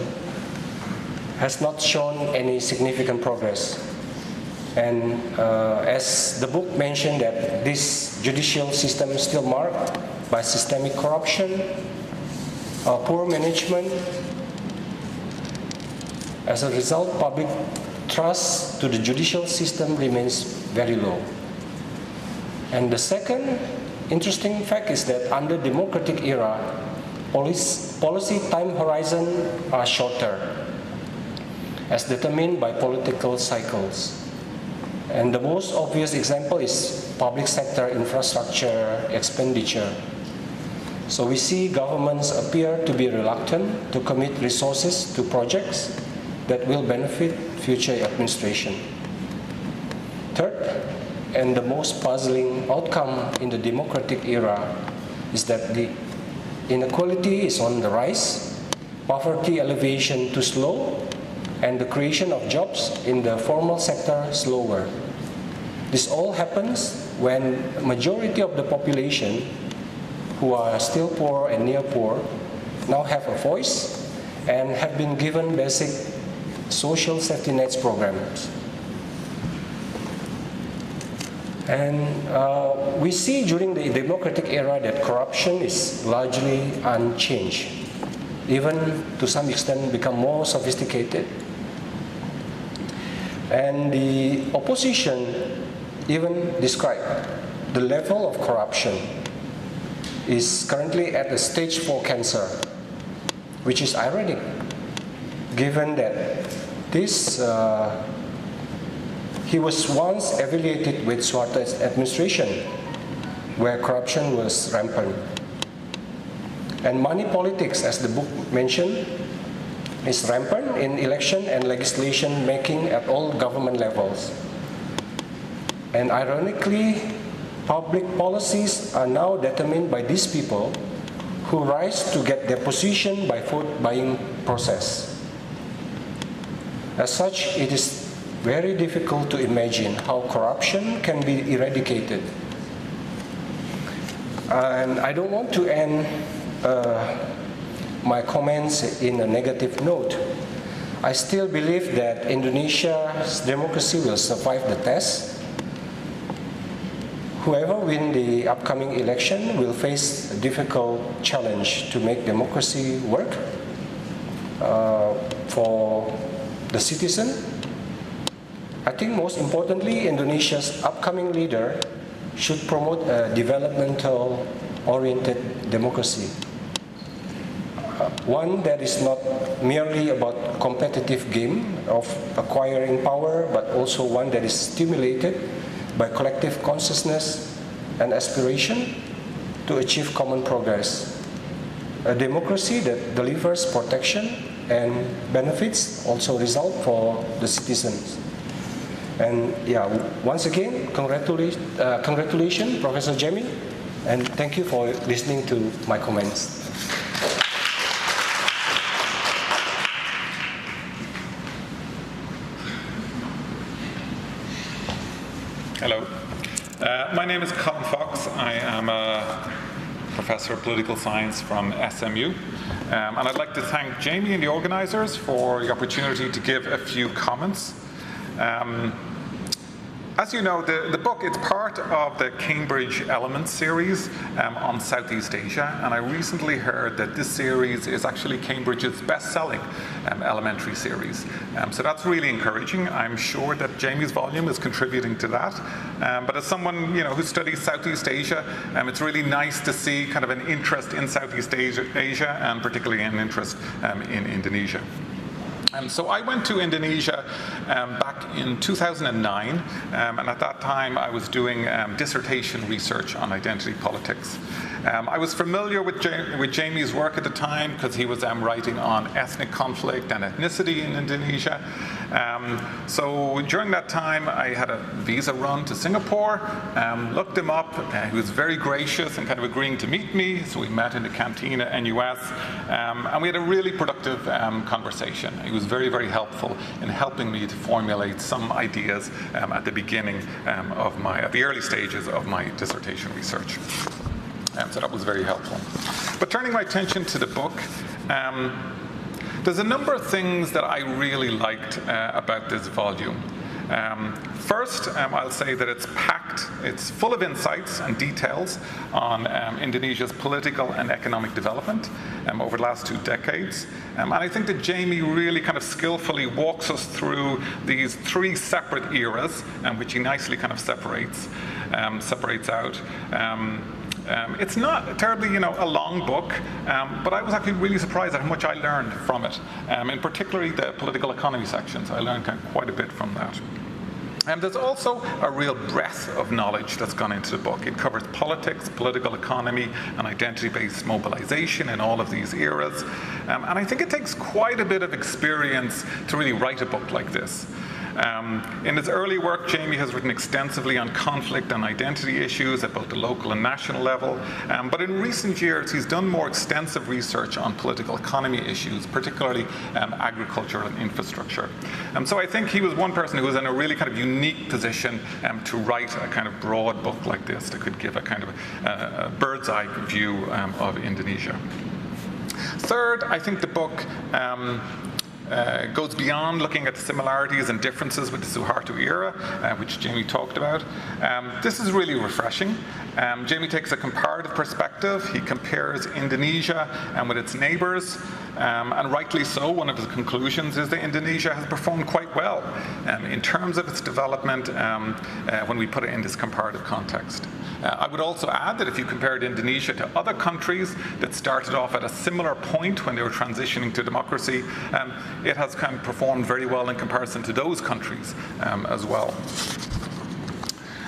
has not shown any significant progress. And as the book mentioned, that this judicial system is still marked by systemic corruption, poor management. As a result, public trust to the judicial system remains very low. And the second interesting fact is that under democratic era, policy time horizon are shorter, as determined by political cycles. And the most obvious example is public sector infrastructure expenditure. So we see governments appear to be reluctant to commit resources to projects that will benefit future administration. Third, and the most puzzling outcome in the democratic era is that the inequality is on the rise, poverty elevation too slow, and the creation of jobs in the formal sector slower. This all happens when majority of the population who are still poor and near poor now have a voice and have been given basic social safety nets programs. And we see during the democratic era that corruption is largely unchanged, even to some extent become more sophisticated. And the opposition even described the level of corruption is currently at a stage 4 cancer, which is ironic, given that this he was once affiliated with Suharto's administration, where corruption was rampant. And money politics, as the book mentioned, is rampant in election and legislation making at all government levels. And ironically, public policies are now determined by these people who rise to get their position by vote buying process. As such, it is very difficult to imagine how corruption can be eradicated. And I don't want to end my comments in a negative note. I still believe that Indonesia's democracy will survive the test. Whoever wins the upcoming election will face a difficult challenge to make democracy work for the citizen. I think most importantly, Indonesia's upcoming leader should promote a developmental-oriented democracy. One that is not merely about competitive game of acquiring power, but also one that is stimulated by collective consciousness and aspiration to achieve common progress. A democracy that delivers protection and benefits also result for the citizens. And yeah, once again, congratulations, Professor Jamie, and thank you for listening to my comments. Hello. My name is Colin Fox. I am a professor of political science from SMU. And I'd like to thank Jamie and the organizers for the opportunity to give a few comments. As you know, the book, it's part of the Cambridge Elements series on Southeast Asia, and I recently heard that this series is actually Cambridge's best-selling elementary series. So that's really encouraging. I'm sure that Jamie's volume is contributing to that. But as someone who studies Southeast Asia, it's really nice to see kind of an interest in Southeast Asia and particularly an interest in Indonesia. So I went to Indonesia back in 2009, and at that time I was doing dissertation research on identity politics. I was familiar with Jamie's work at the time because he was writing on ethnic conflict and ethnicity in Indonesia. So during that time, I had a visa run to Singapore, looked him up. He was very gracious and kind of agreeing to meet me. So we met in the canteen at NUS, and we had a really productive conversation. He was very, very helpful in helping me to formulate some ideas at the beginning at the early stages of my dissertation research. So that was very helpful. But turning my attention to the book, there's a number of things that I really liked about this volume. First, I'll say that it's packed, it's full of insights and details on Indonesia's political and economic development over the last 2 decades. And I think that Jamie really kind of skillfully walks us through these 3 separate eras, which he nicely kind of separates out. It's not terribly, a long book, but I was actually really surprised at how much I learned from it, in particularly the political economy sections. I learned quite a bit from that. And there's also a real breadth of knowledge that's gone into the book. It covers politics, political economy, and identity-based mobilization in all of these eras. And I think it takes quite a bit of experience to really write a book like this. In his early work, Jamie has written extensively on conflict and identity issues at both the local and national level. But in recent years, he's done more extensive research on political economy issues, particularly agriculture and infrastructure. So I think he was one person who was in a really kind of unique position to write a kind of broad book like this that could give a kind of a bird's eye view of Indonesia. Third, I think the book goes beyond looking at the similarities and differences with the Suharto era, which Jamie talked about. This is really refreshing. Jamie takes a comparative perspective. He compares Indonesia with its neighbours, and rightly so. One of his conclusions is that Indonesia has performed quite well in terms of its development when we put it in this comparative context. I would also add that if you compared Indonesia to other countries that started off at a similar point when they were transitioning to democracy, it has kind of performed very well in comparison to those countries as well.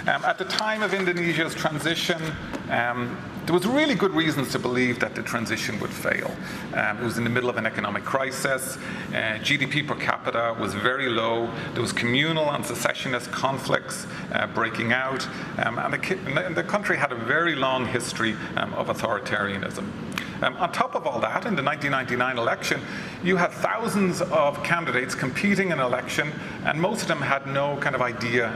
At the time of Indonesia's transition, there was really good reasons to believe that the transition would fail. It was in the middle of an economic crisis. GDP per capita was very low. There was communal and secessionist conflicts breaking out. And the country had a very long history of authoritarianism. On top of all that, in the 1999 election, you had thousands of candidates competing in an election, and most of them had no kind of idea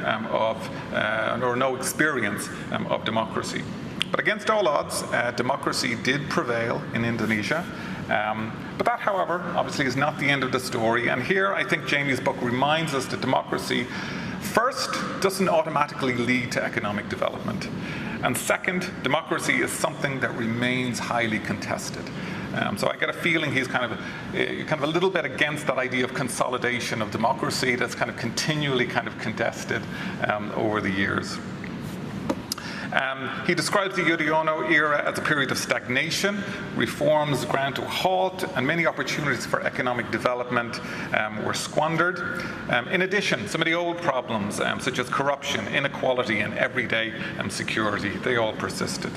or no experience of democracy. But against all odds, democracy did prevail in Indonesia. But that, however, obviously is not the end of the story. And here, I think Jamie's book reminds us that democracy, first, doesn't automatically lead to economic development. And second, democracy is something that remains highly contested. So I get a feeling he's kind of a little bit against that idea of consolidation of democracy that's kind of continually kind of contested over the years. He describes the Yudhoyono era as a period of stagnation. Reforms ground to a halt, and many opportunities for economic development were squandered. In addition, some of the old problems, such as corruption, inequality, and everyday security, they all persisted.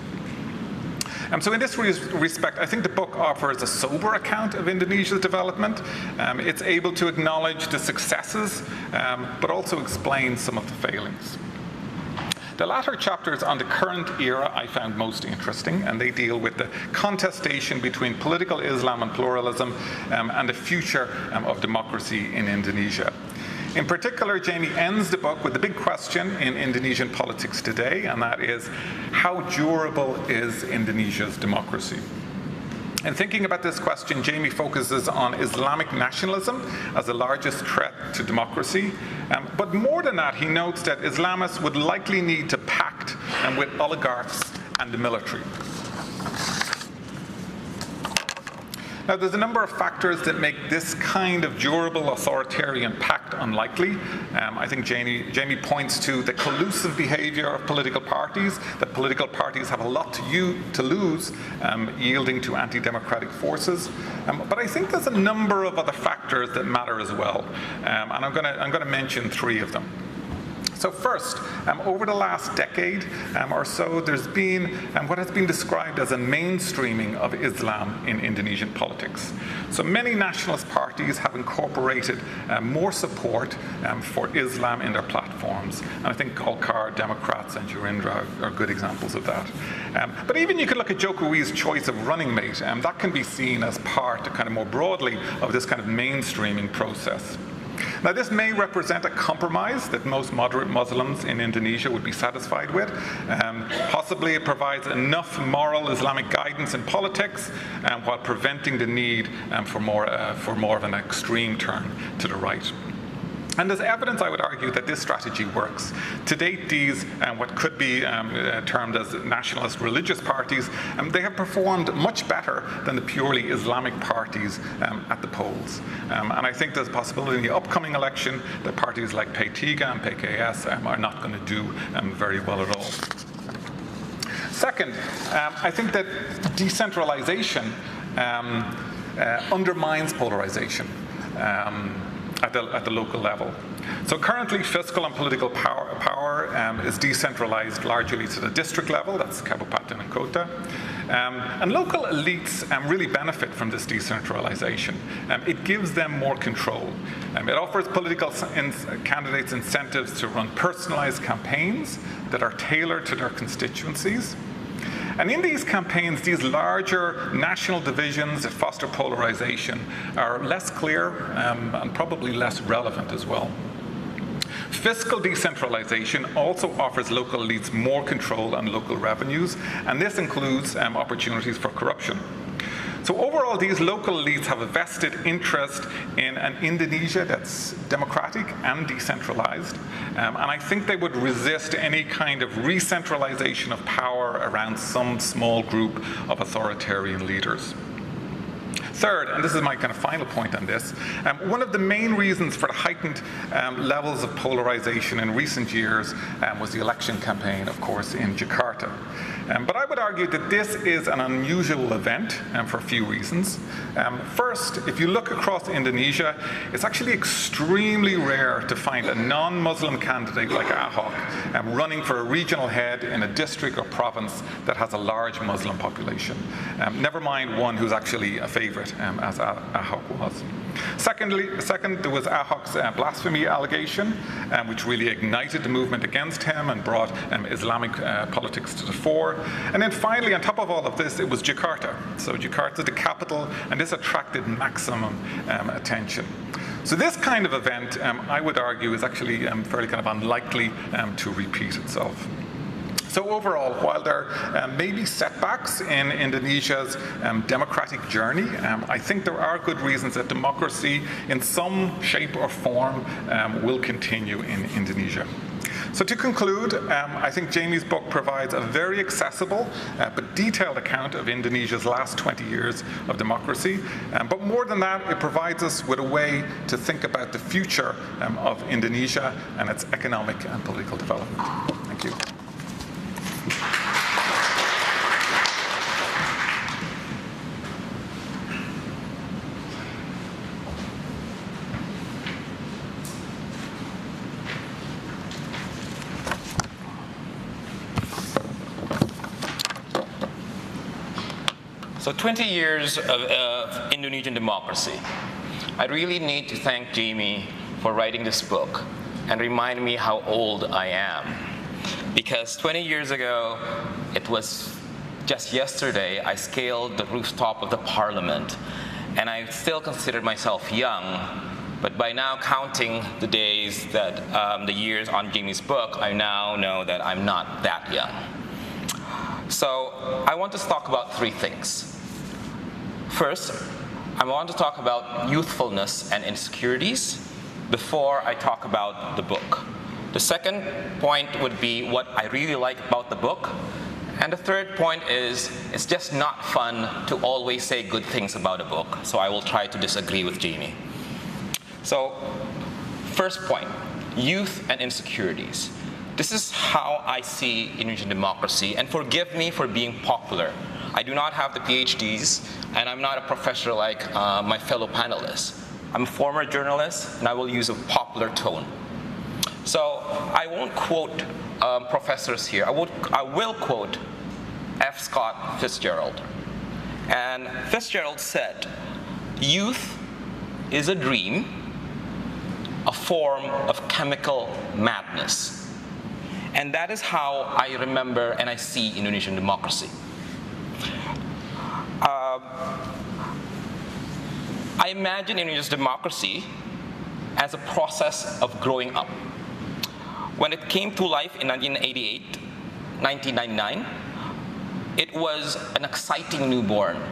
So in this respect, I think the book offers a sober account of Indonesia's development. It's able to acknowledge the successes, but also explain some of the failings. The latter chapters on the current era I found most interesting, and they deal with the contestation between political Islam and pluralism and the future of democracy in Indonesia. In particular, Jamie ends the book with the big question in Indonesian politics today, and that is, how durable is Indonesia's democracy? In thinking about this question, Jamie focuses on Islamic nationalism as the largest threat to democracy. But more than that, he notes that Islamists would likely need to pact with oligarchs and the military. Now, there's a number of factors that make this kind of durable authoritarian pact unlikely. I think Jamie points to the collusive behavior of political parties, that political parties have a lot to lose yielding to anti-democratic forces. But I think there's a number of other factors that matter as well. And I'm going to mention 3 of them. So first, over the last decade or so, there's been what has been described as a mainstreaming of Islam in Indonesian politics. So many nationalist parties have incorporated more support for Islam in their platforms. And I think Golkar, Democrats, and Gerindra are good examples of that. But even you could look at Jokowi's choice of running mate, that can be seen as part, kind of more broadly, of this kind of mainstreaming process. Now, this may represent a compromise that most moderate Muslims in Indonesia would be satisfied with. Possibly it provides enough moral Islamic guidance in politics while preventing the need for more of an extreme turn to the right. And there's evidence, I would argue, that this strategy works. To date, these, what could be termed as nationalist religious parties, they have performed much better than the purely Islamic parties at the polls. And I think there's a possibility in the upcoming election that parties like P3 and PKS are not going to do very well at all. Second, I think that decentralization undermines polarization. At the local level. So currently, fiscal and political power is decentralized largely to the district level, that's Kabupaten and Kota. And local elites really benefit from this decentralization. It gives them more control. It offers political candidates incentives to run personalized campaigns that are tailored to their constituencies. And in these campaigns, these larger national divisions that foster polarization are less clear and probably less relevant as well. Fiscal decentralization also offers local elites more control on local revenues, and this includes opportunities for corruption. So overall, these local elites have a vested interest in an Indonesia that's democratic and decentralized. And I think they would resist any kind of re-centralization of power around some small group of authoritarian leaders. Third, and this is my kind of final point on this, one of the main reasons for the heightened levels of polarization in recent years was the election campaign, of course, in Jakarta. But I would argue that this is an unusual event for a few reasons. First, if you look across Indonesia, it's actually extremely rare to find a non-Muslim candidate like Ahok running for a regional head in a district or province that has a large Muslim population. Never mind one who's actually a favorite, as Ahok was. Second, there was Ahok's blasphemy allegation, which really ignited the movement against him and brought Islamic politics to the fore. And then finally, on top of all of this, it was Jakarta. So Jakarta is the capital, and this attracted maximum attention. So this kind of event, I would argue, is actually fairly kind of unlikely to repeat itself. So overall, while there may be setbacks in Indonesia's democratic journey, I think there are good reasons that democracy in some shape or form will continue in Indonesia. So to conclude, I think Jamie's book provides a very accessible but detailed account of Indonesia's last 20 years of democracy. But more than that, it provides us with a way to think about the future of Indonesia and its economic and political development. Thank you. So 20 years of Indonesian democracy. I really need to thank Jamie for writing this book and remind me how old I am. Because 20 years ago, it was just yesterday, I scaled the rooftop of the parliament, and I still consider myself young, but by now counting the days that, the years on Jamie's book, I now know that I'm not that young. So I want to talk about three things. First, I want to talk about youthfulness and insecurities before I talk about the book. The second point would be what I really like about the book. And the third point is, it's just not fun to always say good things about a book. So I will try to disagree with Jamie. So, first point, youth and insecurities. This is how I see Indonesian democracy, and forgive me for being popular. I do not have the PhDs, and I'm not a professor like my fellow panelists. I'm a former journalist, and I will use a popular tone. So I won't quote professors here. I will quote F. Scott Fitzgerald. And Fitzgerald said, "Youth is a dream, a form of chemical madness." And that is how I remember and I see Indonesian democracy. I imagine Indonesia's democracy as a process of growing up. When it came to life in 1988, 1999, it was an exciting newborn.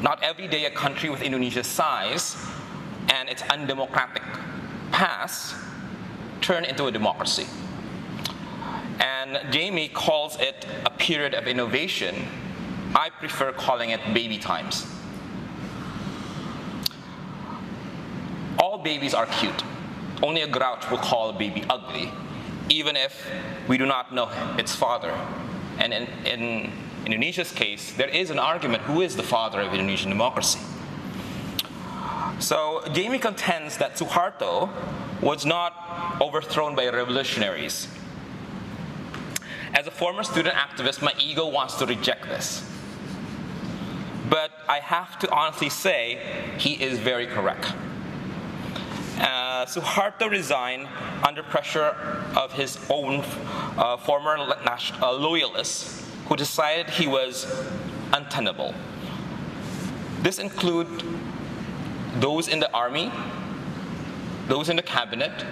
Not every day a country with Indonesia's size and its undemocratic past turned into a democracy. And Jamie calls it a period of innovation. I prefer calling it baby times. All babies are cute. Only a grouch will call a baby ugly, even if we do not know its father. And in Indonesia's case, there is an argument who is the father of Indonesian democracy. So Jamie contends that Suharto was not overthrown by revolutionaries. As a former student activist, my ego wants to reject this. But I have to honestly say, he is very correct. Suharto resigned under pressure of his own former loyalists who decided he was untenable. This includes those in the army, those in the cabinet,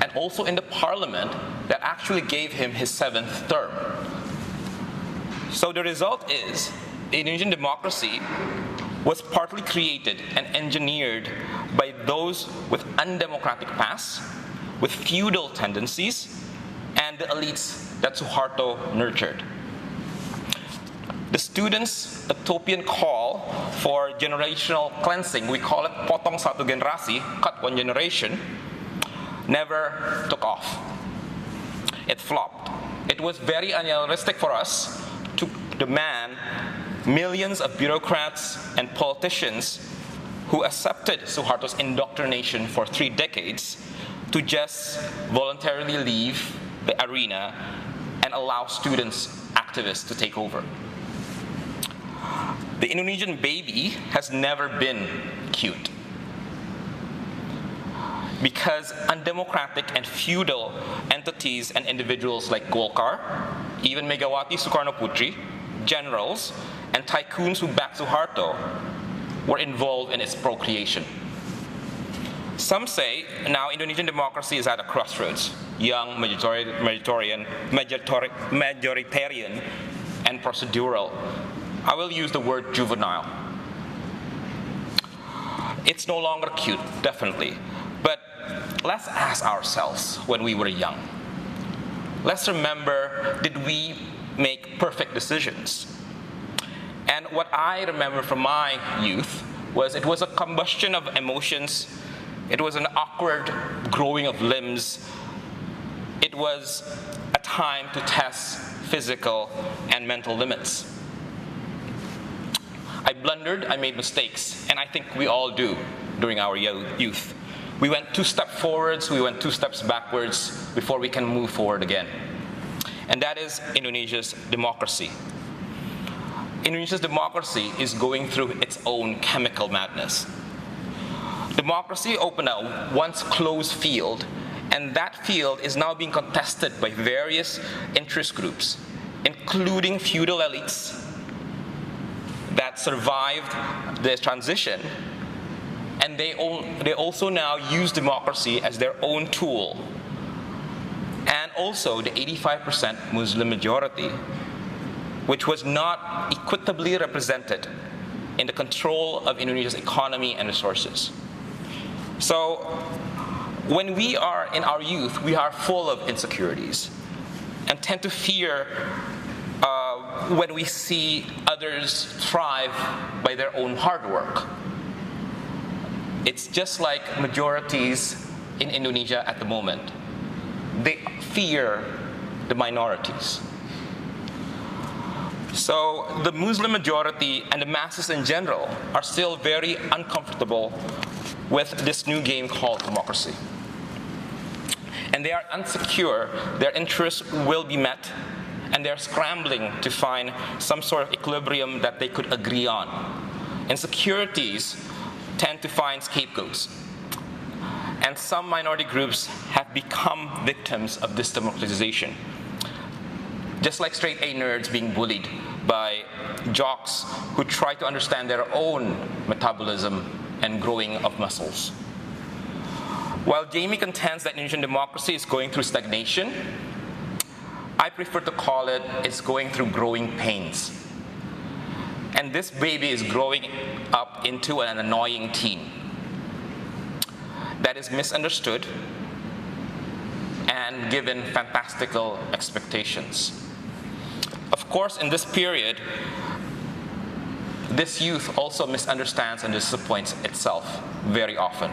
and also in the parliament that actually gave him his 7th term. So the result is, the Indonesian democracy was partly created and engineered by those with undemocratic past, with feudal tendencies, and the elites that Suharto nurtured. The students' utopian call for generational cleansing, we call it potong satu generasi, cut one generation, never took off. It flopped. It was very unrealistic for us to demand millions of bureaucrats and politicians who accepted Suharto's indoctrination for 3 decades to just voluntarily leave the arena and allow students, activists to take over. The Indonesian baby has never been cute, because undemocratic and feudal entities and individuals like Golkar, even Megawati Sukarno Putri, generals, and tycoons who backed Suharto were involved in its procreation. Some say now Indonesian democracy is at a crossroads, young, majoritarian, and procedural. I will use the word juvenile. It's no longer cute, definitely, but let's ask ourselves when we were young. Let's remember, did we make perfect decisions? And what I remember from my youth was it was a combustion of emotions. It was an awkward growing of limbs. It was a time to test physical and mental limits. I blundered, I made mistakes, and I think we all do during our youth. We went 2 steps forwards, we went 2 steps backwards before we can move forward again. And that is Indonesia's democracy. Indonesia's democracy is going through its own chemical madness. Democracy opened a once closed field, and that field is now being contested by various interest groups, including feudal elites that survived the transition, and they also now use democracy as their own tool. And also the 85% Muslim majority, which was not equitably represented in the control of Indonesia's economy and resources. So when we are in our youth, we are full of insecurities and tend to fear when we see others thrive by their own hard work. It's just like majorities in Indonesia at the moment. They fear the minorities. So the Muslim majority and the masses in general are still very uncomfortable with this new game called democracy. and they are unsecure, their interests will be met, and they're scrambling to find some sort of equilibrium that they could agree on. Insecurities tend to find scapegoats, and some minority groups have become victims of this democratization. Just like straight A nerds being bullied by jocks who try to understand their own metabolism and growing of muscles. While Jamie contends that Indonesian democracy is going through stagnation, I prefer to call it it's going through growing pains. And this baby is growing up into an annoying teen that is misunderstood and given fantastical expectations. Of course, in this period, this youth also misunderstands and disappoints itself very often.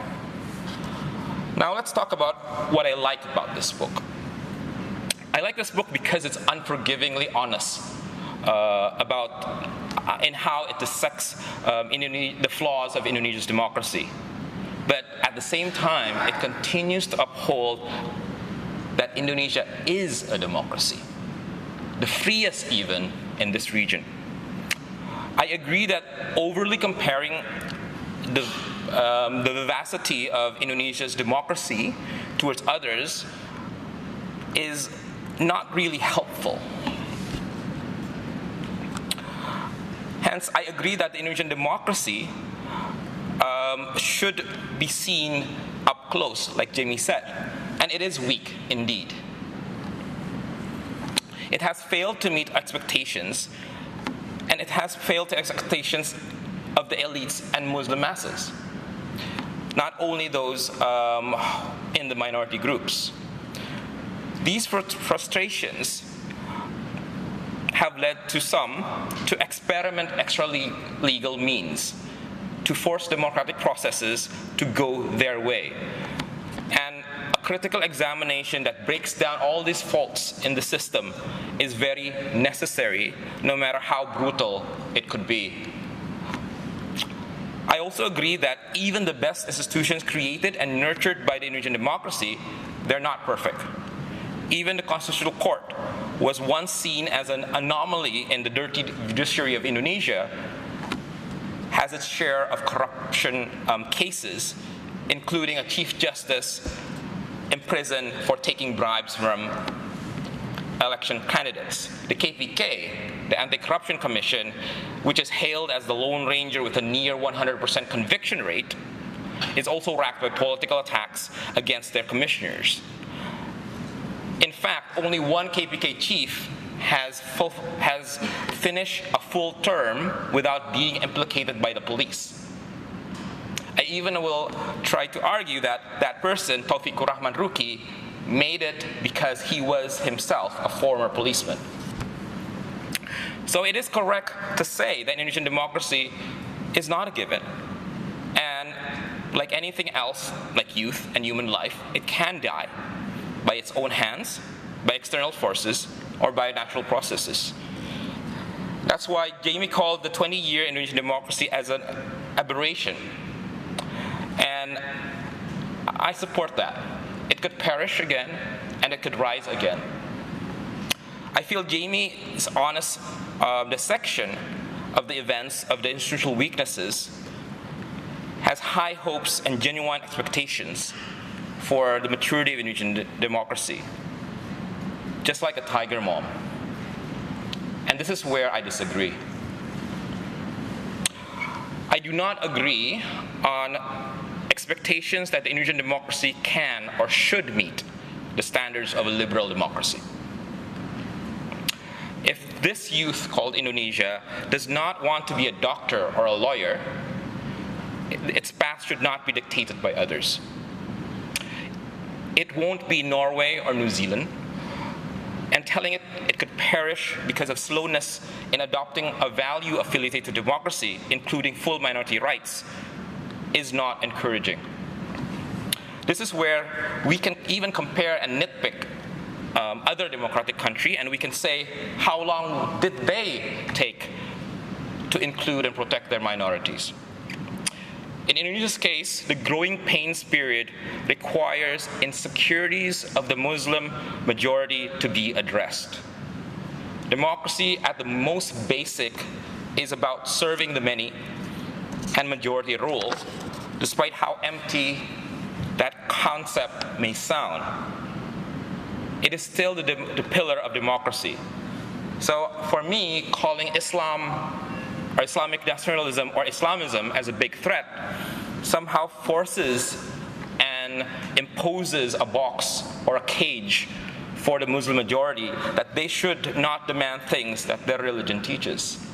Now let's talk about what I like about this book. I like this book because it's unforgivingly honest in how it dissects the flaws of Indonesia's democracy. But at the same time, it continues to uphold that Indonesia is a democracy, the freest even in this region. I agree that overly comparing the vivacity of Indonesia's democracy towards others is not really helpful. Hence, I agree that the Indonesian democracy should be seen up close, like Jamie said, and it is weak indeed. It has failed to meet expectations, and it has failed to expectations of the elites and Muslim masses, not only those in the minority groups. These frustrations have led to some to experiment extra-legal means to force democratic processes to go their way. And a critical examination that breaks down all these faults in the system is very necessary, no matter how brutal it could be. I also agree that even the best institutions created and nurtured by the Indonesian democracy, they're not perfect. Even the Constitutional Court was once seen as an anomaly in the dirty judiciary of Indonesia, has its share of corruption cases, including a Chief Justice imprisoned for taking bribes from election candidates. The KPK, the Anti-Corruption Commission, which is hailed as the Lone Ranger with a near 100% conviction rate, is also racked by political attacks against their commissioners. In fact, only one KPK chief has finished a full term without being implicated by the police. I even will try to argue that that person, Taufikur Rahman Ruki, made it because he was himself a former policeman. So it is correct to say that Indonesian democracy is not a given. And like anything else, like youth and human life, it can die by its own hands, by external forces, or by natural processes. That's why Jamie called the 20-year Indonesian democracy as an aberration. And I support that. It could perish again, and it could rise again. I feel Jamie's honest dissection of the events of the institutional weaknesses has high hopes and genuine expectations for the maturity of Indonesian democracy, just like a tiger mom. And this is where I disagree. I do not agree on expectations that the Indonesian democracy can or should meet the standards of a liberal democracy. If this youth called Indonesia does not want to be a doctor or a lawyer, its path should not be dictated by others. It won't be Norway or New Zealand, and telling it it could perish because of slowness in adopting a value affiliated to democracy, including full minority rights, is not encouraging. This is where we can even compare and nitpick other democratic countries, and we can say, how long did they take to include and protect their minorities? In Indonesia's case, the growing pains period requires insecurities of the Muslim majority to be addressed. Democracy at the most basic is about serving the many and majority rule, despite how empty that concept may sound. It is still the pillar of democracy. So for me, calling Islam or Islamic nationalism or Islamism as a big threat somehow forces and imposes a box or a cage for the Muslim majority that they should not demand things that their religion teaches.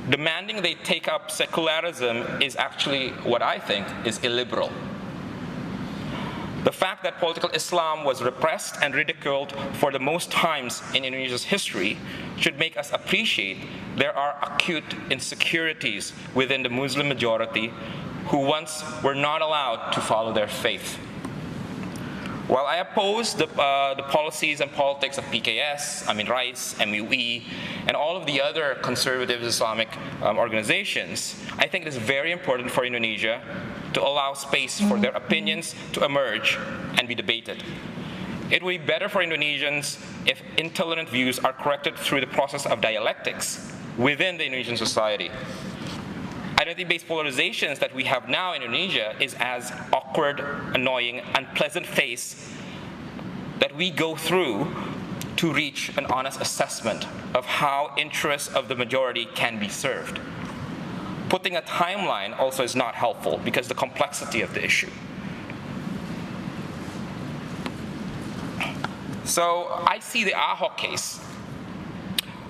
Demanding they take up secularism is actually what I think is illiberal. The fact that political Islam was repressed and ridiculed for the most times in Indonesia's history should make us appreciate there are acute insecurities within the Muslim majority who once were not allowed to follow their faith. While I oppose the policies and politics of PKS, Amin Rais, MUE, and all of the other conservative Islamic organizations, I think it is very important for Indonesia to allow space for their opinions to emerge and be debated. It would be better for Indonesians if intolerant views are corrected through the process of dialectics within the Indonesian society. Identity-based polarizations that we have now in Indonesia is as awkward, annoying, unpleasant phase that we go through to reach an honest assessment of how interests of the majority can be served. Putting a timeline also is not helpful because the complexity of the issue. So I see the Ahok case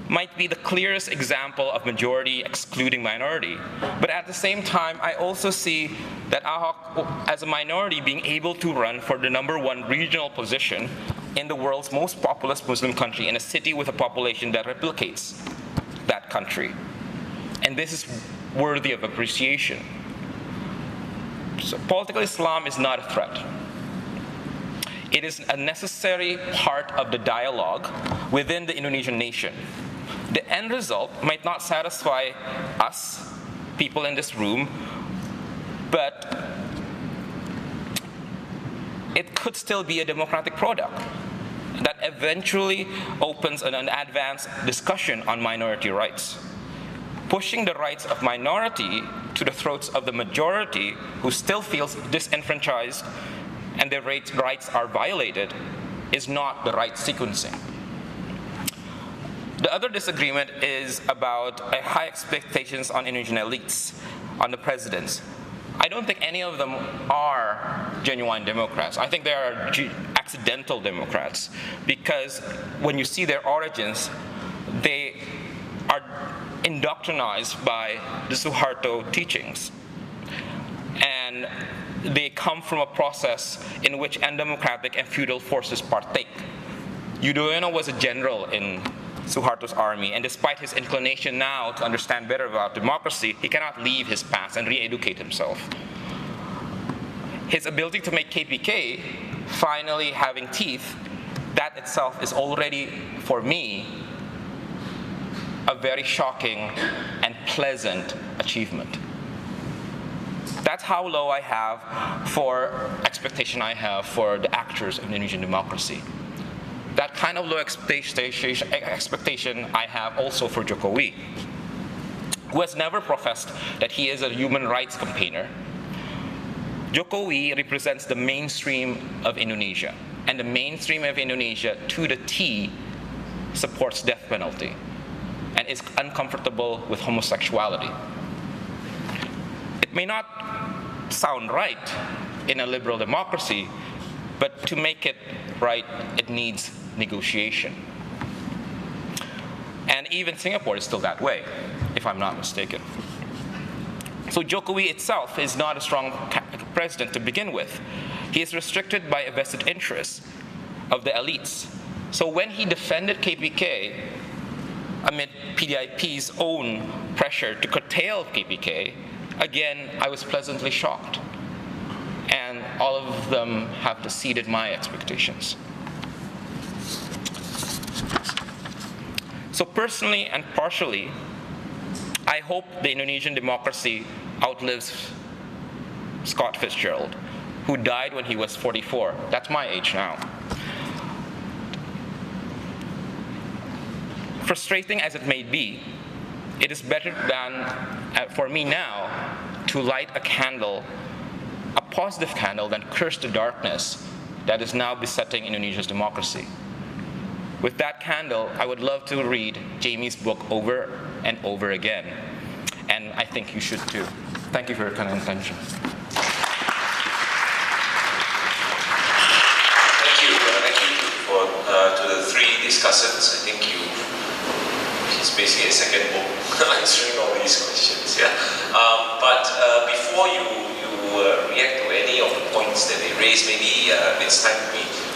might be the clearest example of majority excluding minority. But at the same time, I also see that Ahok, as a minority, being able to run for the #1 regional position in the world's most populous Muslim country, in a city with a population that replicates that country. And this is worthy of appreciation. So political Islam is not a threat. It is a necessary part of the dialogue within the Indonesian nation. The end result might not satisfy us, people in this room, but it could still be a democratic product that eventually opens an advanced discussion on minority rights. Pushing the rights of minority to the throats of the majority who still feels disenfranchised and their rights are violated is not the right sequencing. The other disagreement is about high expectations on Indonesian elites, on the presidents. I don't think any of them are genuine Democrats. I think they are accidental Democrats because when you see their origins, they are indoctrinized by the Soeharto teachings. And they come from a process in which undemocratic and feudal forces partake. Yudhoyono was a general in Suharto's army, and despite his inclination now to understand better about democracy, he cannot leave his past and re-educate himself. His ability to make KPK finally having teeth, that itself is already, for me, a very shocking and pleasant achievement. That's how low I have expectation I have for the actors of Indonesian democracy. That kind of low expectation I have also for Jokowi, who has never professed that he is a human rights campaigner. Jokowi represents the mainstream of Indonesia, and the mainstream of Indonesia, to the T, supports death penalty and is uncomfortable with homosexuality. It may not sound right in a liberal democracy, but to make it right, it needs negotiation. And even Singapore is still that way, if I'm not mistaken. So Jokowi itself is not a strong president to begin with. He is restricted by a vested interest of the elites. So when he defended KPK, amid PDIP's own pressure to curtail KPK, again, I was pleasantly shocked. And all of them have exceeded my expectations. So personally and partially, I hope the Indonesian democracy outlives Scott Fitzgerald, who died when he was 44. That's my age now. Frustrating as it may be, it is better than, for me now, to light a candle, a positive candle, than curse the darkness that is now besetting Indonesia's democracy. With that candle, I would love to read Jamie's book over and over again. And I think you should too. Thank you for your kind attention. Thank you for to the three discussants. I think it's basically a second book answering all these questions. Yeah. But before you react to any of the points that they raised, maybe it's time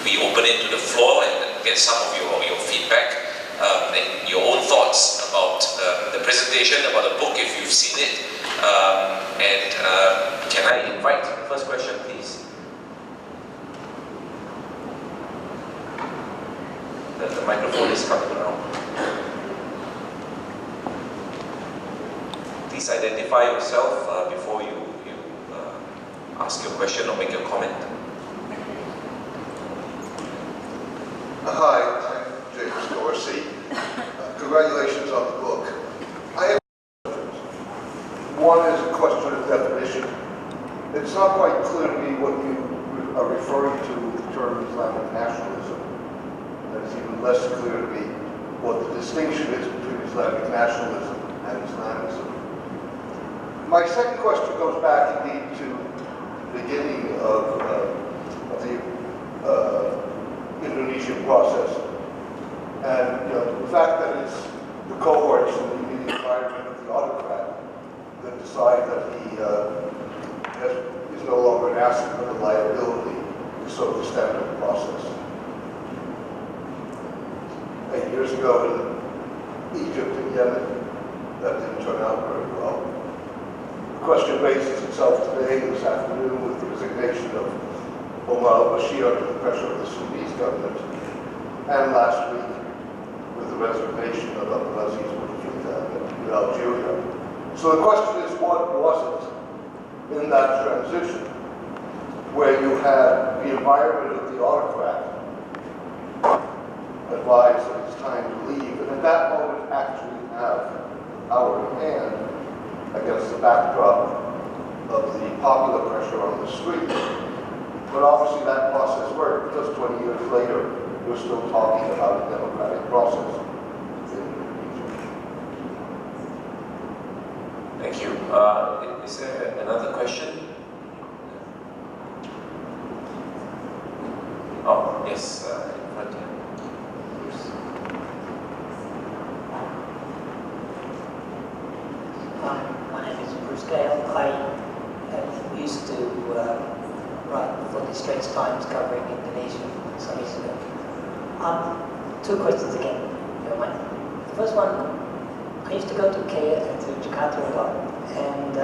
we open it to the floor and get some of your feedback and your own thoughts about the presentation, about the book if you've seen it. Can I invite the first question, please? The microphone is coming around. Please identify yourself before you ask your question or make your comment. Hi, I'm James Dorsey. Congratulations on the book. I have questions. One is a question of definition. It's not quite clear to me what you are referring to with the term Islamic nationalism. And it's even less clear to me what the distinction is between Islamic nationalism and Islamism. My second question goes back indeed to the beginning of the Indonesian process. And the fact that it's the cohorts in the immediate environment of the autocrat that decide that he is no longer an asset but a liability is sort of the standard process. 8 years ago in Egypt and Yemen, that didn't turn out very well. The question raises itself today, this afternoon, with the resignation of Omar al-Bashir under the pressure of the Sudanese government, and last week with the resignation of Abdulaziz Bouteflika in Algeria. So the question is, what was it in that transition where you had the environment of the autocrat advise that it's time to leave, and at that moment actually have power in hand against the backdrop of the popular pressure on the street? But obviously that process worked, because 20 years later, we're still talking about a democratic process in Indonesia. Thank you. Is there another question? Oh, yes, in front here. My name is Bruce Gale. I used to write for the Straits Times covering Indonesia some years ago. Two questions again. The first one, I used to go to Jakarta a lot, and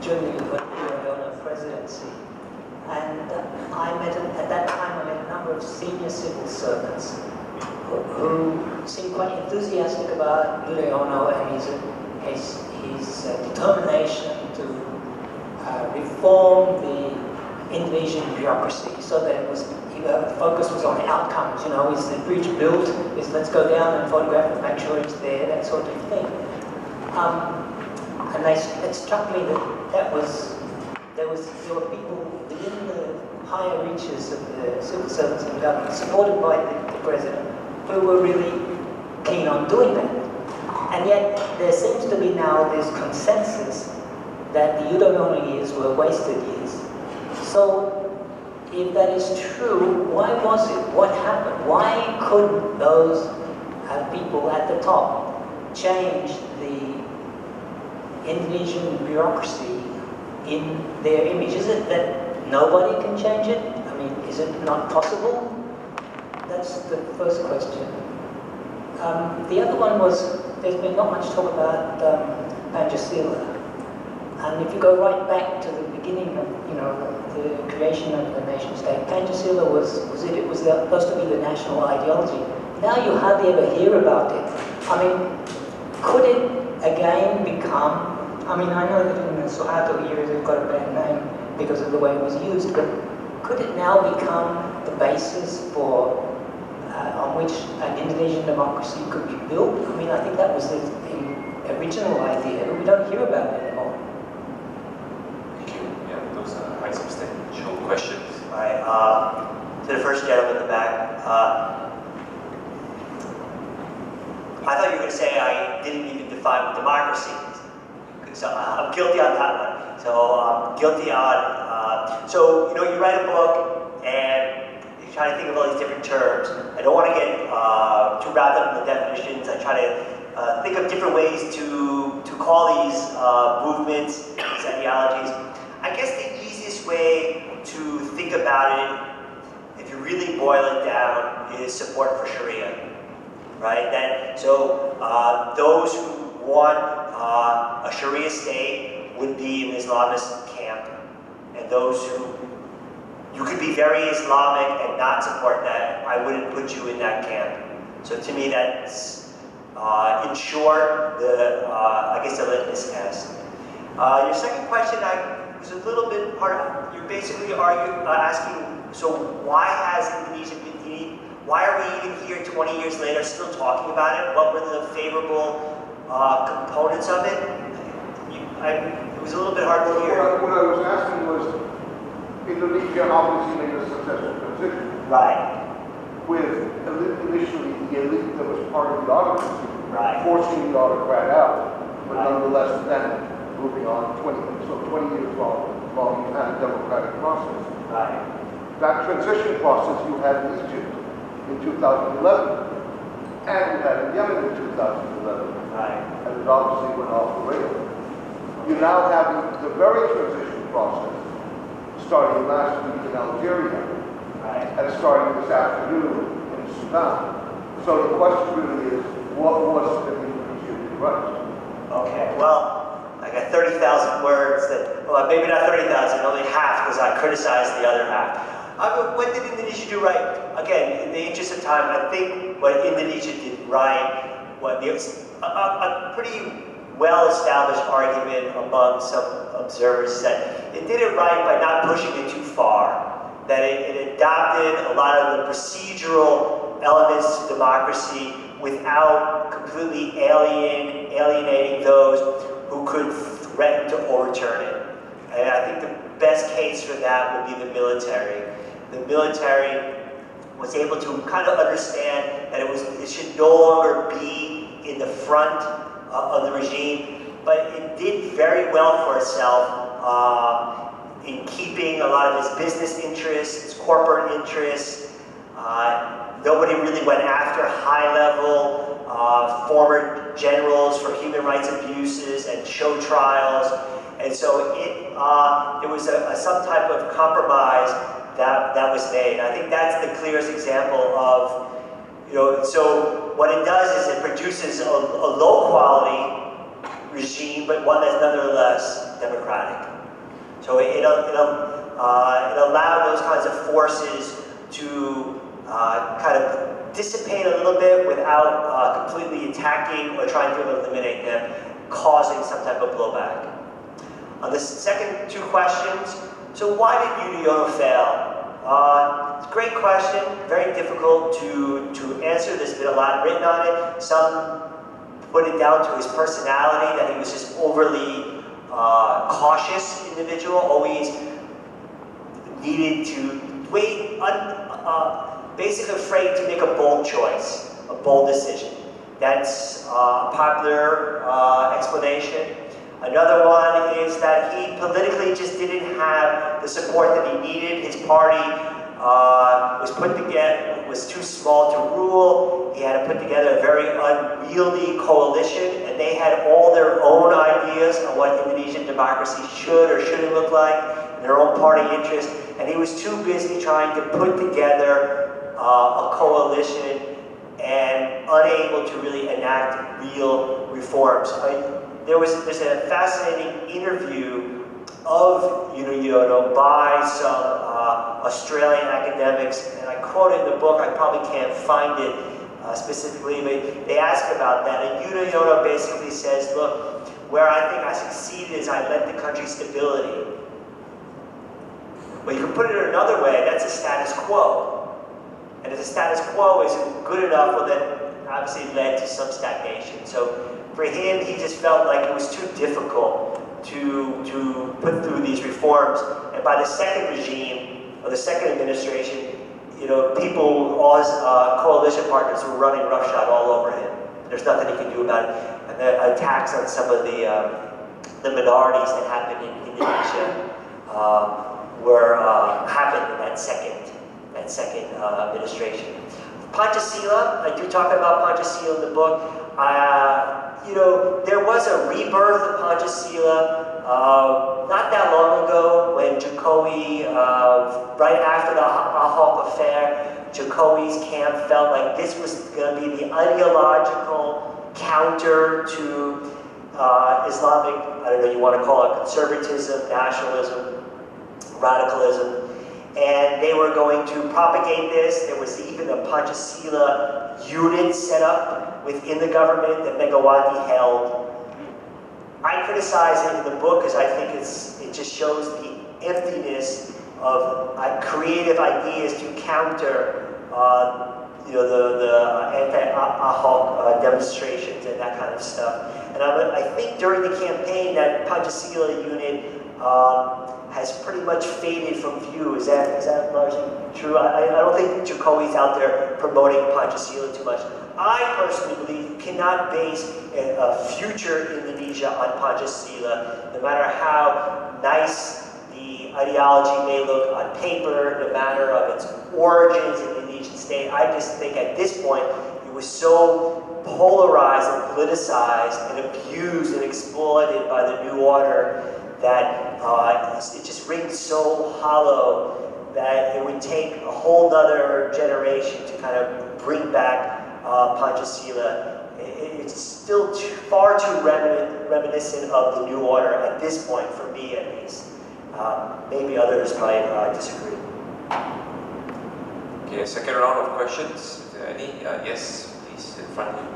during the Widodo presidency, and at that time I met a number of senior civil servants who seemed quite enthusiastic about Widodo and his determination to reform the Indonesian bureaucracy so that it was, the focus was on the outcomes. Is the bridge built? Is let's go down and photograph it, make sure it's there, that sort of thing. And it struck me that there were people within the higher reaches of the civil servants and government, supported by the president, who were really keen on doing that. And yet there seems to be now this consensus that the Widodo years were wasted years. So if that is true, why was it? What happened? Why couldn't those people at the top change the Indonesian bureaucracy in their image? Is it that nobody can change it? I mean, is it not possible? That's the first question. The other one was, there's been not much talk about Pancasila. And if you go right back to the beginning of, the creation of the nation state, Pancasila was supposed to be the national ideology. Now you hardly ever hear about it. I mean, could it again become, I know that in the Suharto years, it got a bad name because of the way it was used. But could it now become the basis for on which an Indonesian democracy could be built? I mean, I think that was the original idea, but we don't hear about it anymore. Thank you. Yeah, those are quite substantial questions. Right. To the first gentleman in the back. I thought you were going to say I didn't even define democracy. So I'm guilty on that one. So I'm guilty on, so, you know, you write a book and you try to think of all these different terms. I don't want to get too wrapped up in the definitions. I try to think of different ways to call these movements, these ideologies. I guess the easiest way to think about it, if you really boil it down, is support for Sharia. Right? So those who want a Sharia state would be in the Islamist camp, and those who, you could be very Islamic and not support that. I wouldn't put you in that camp. So to me, that's in short I guess the litmus test. Your second question, was a little bit part. You're basically asking, so why has Indonesia been? Why are we even here 20 years later still talking about it? What were the favorable components of it? It was a little bit hard to hear. What I was asking was, Indonesia obviously made a successful transition. Right. With initially the elite that was part of the autocracy, Right. forcing the autocrat out, but Right. nonetheless then moving on 20 years while you had a democratic process. Right. That transition process you had in Egypt in 2011, and you had in Yemen in 2011, Right. and it obviously went off the rails. You now have the very transition process starting last week in Algeria, Right. and starting this afternoon in Sudan. So the question really is, what was it that Indonesia did right? Okay, well, I got 30,000 words that, well, maybe not 30,000, only half, because I criticized the other half. What did Indonesia do right? Again, in the interest of time, I think what Indonesia did right was a pretty well-established argument among some observers is that it did it right by not pushing it too far, that it adopted a lot of the procedural elements to democracy without completely alienating those who could threaten to overturn it. And I think the best case for that would be the military. The military was able to kind of understand that it should no longer be in the front of the regime, but it did very well for itself in keeping a lot of its business interests, its corporate interests. Nobody really went after high-level former generals for human rights abuses and show trials, and so it was some type of compromise that was made. I think that's the clearest example of, so what it does is it produces a low-quality regime, but one that's nonetheless democratic. So it allowed those kinds of forces to kind of dissipate a little bit without completely attacking or trying to eliminate them, causing some type of blowback. On the second two questions, so why did Yudhoyono fail? It's a great question, very difficult to answer. There's been a lot written on it. Some put it down to his personality, that he was just overly cautious individual, always needed to wait, basically afraid to make a bold choice, a bold decision. That's a popular explanation. Another one is that he politically just didn't have the support that he needed. His party was too small to rule. He had to put together a very unwieldy coalition, and they had all their own ideas on what Indonesian democracy should or shouldn't look like, and their own party interests. And he was too busy trying to put together a coalition and unable to really enact real reforms. There's a fascinating interview of Yudhoyono by some Australian academics, and I quote it in the book. I probably can't find it specifically, but they ask about that. And Yudhoyono basically says, look, where I think I succeeded is I led the country stability. But you can put it another way, that's a status quo. And if the status quo isn't good enough, well then obviously it led to some stagnation. So for him, he just felt like it was too difficult to put through these reforms. And by the second regime, or the second administration, you know, people, all his coalition partners were running roughshod all over him. There's nothing he can do about it. And the attacks on some of the minorities that happened in Indonesia happened in that second administration. Pancasila, I do talk about Pancasila in the book. You know, there was a rebirth of Pancasila not that long ago when Jokowi, right after the Ahok affair, Jokowi's camp felt like this was going to be the ideological counter to Islamic, I don't know, you want to call it conservatism, nationalism, radicalism. And they were going to propagate this. There was even a Pancasila unit set up within the government that Megawati held. I criticize it in the book because I think it just shows the emptiness of creative ideas to counter you know, the anti-Ahok demonstrations and that kind of stuff. And I think during the campaign that Pancasila unit has pretty much faded from view. Is that largely true? I don't think Jokowi's out there promoting Pancasila too much. I personally believe you cannot base a future Indonesia on Pancasila, no matter how nice the ideology may look on paper, no matter of its origins in the Indonesian state. I just think at this point, it was so polarized and politicized and abused and exploited by the New Order that it just rings so hollow that it would take a whole nother generation to kind of bring back Pancasila. It's still far too reminiscent of the New Order at this point, for me at least. Maybe others might disagree. Okay, second round of questions. Is there any? Yes, please, in front of you.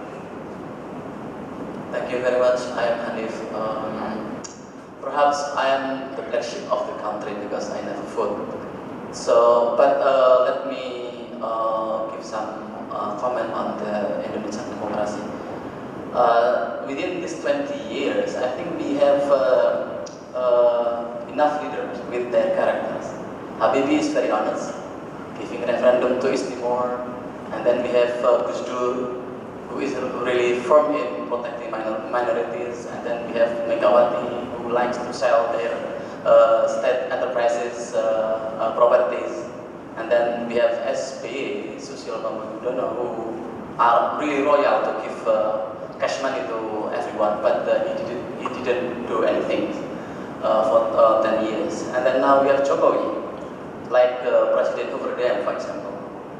Thank you very much. I am Hanif. Perhaps I am the black sheep of the country because I never vote. So, but let me give some comment on the Indonesian democracy. Within these 20 years, I think we have enough leaders with their characters. Habibie is very honest, giving referendum to East Timor, and then we have Gus Dur, who is really firm in protecting minorities, and then we have Megawati, who likes to sell their state enterprises properties, and then we have SBY, Susilo Bambang Yudhoyono, who are really loyal to give cash money to everyone, but he didn't do anything for 10 years. And then now we have Jokowi, like President over there, for example.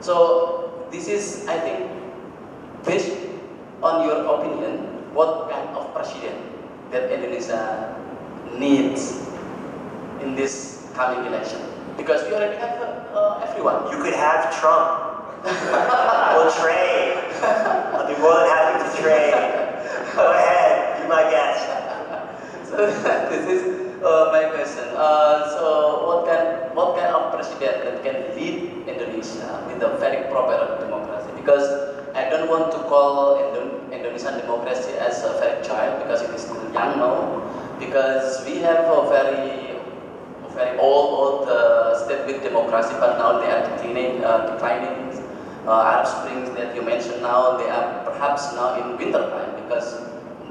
So this is, I think, based on your opinion, what kind of president that Indonesia needs in this coming election? Because we already have everyone. You could have Trump. We'll trade. I'll be more than happy to trade. Go ahead, be my guest. So this is my question. So what kind of president that can lead Indonesia with a very proper democracy? Because I don't want to call Indonesian democracy as a very child because it is still young now. Because we have a very old state with democracy, but now they are declining. Arab Springs that you mentioned now, they are perhaps now in winter time because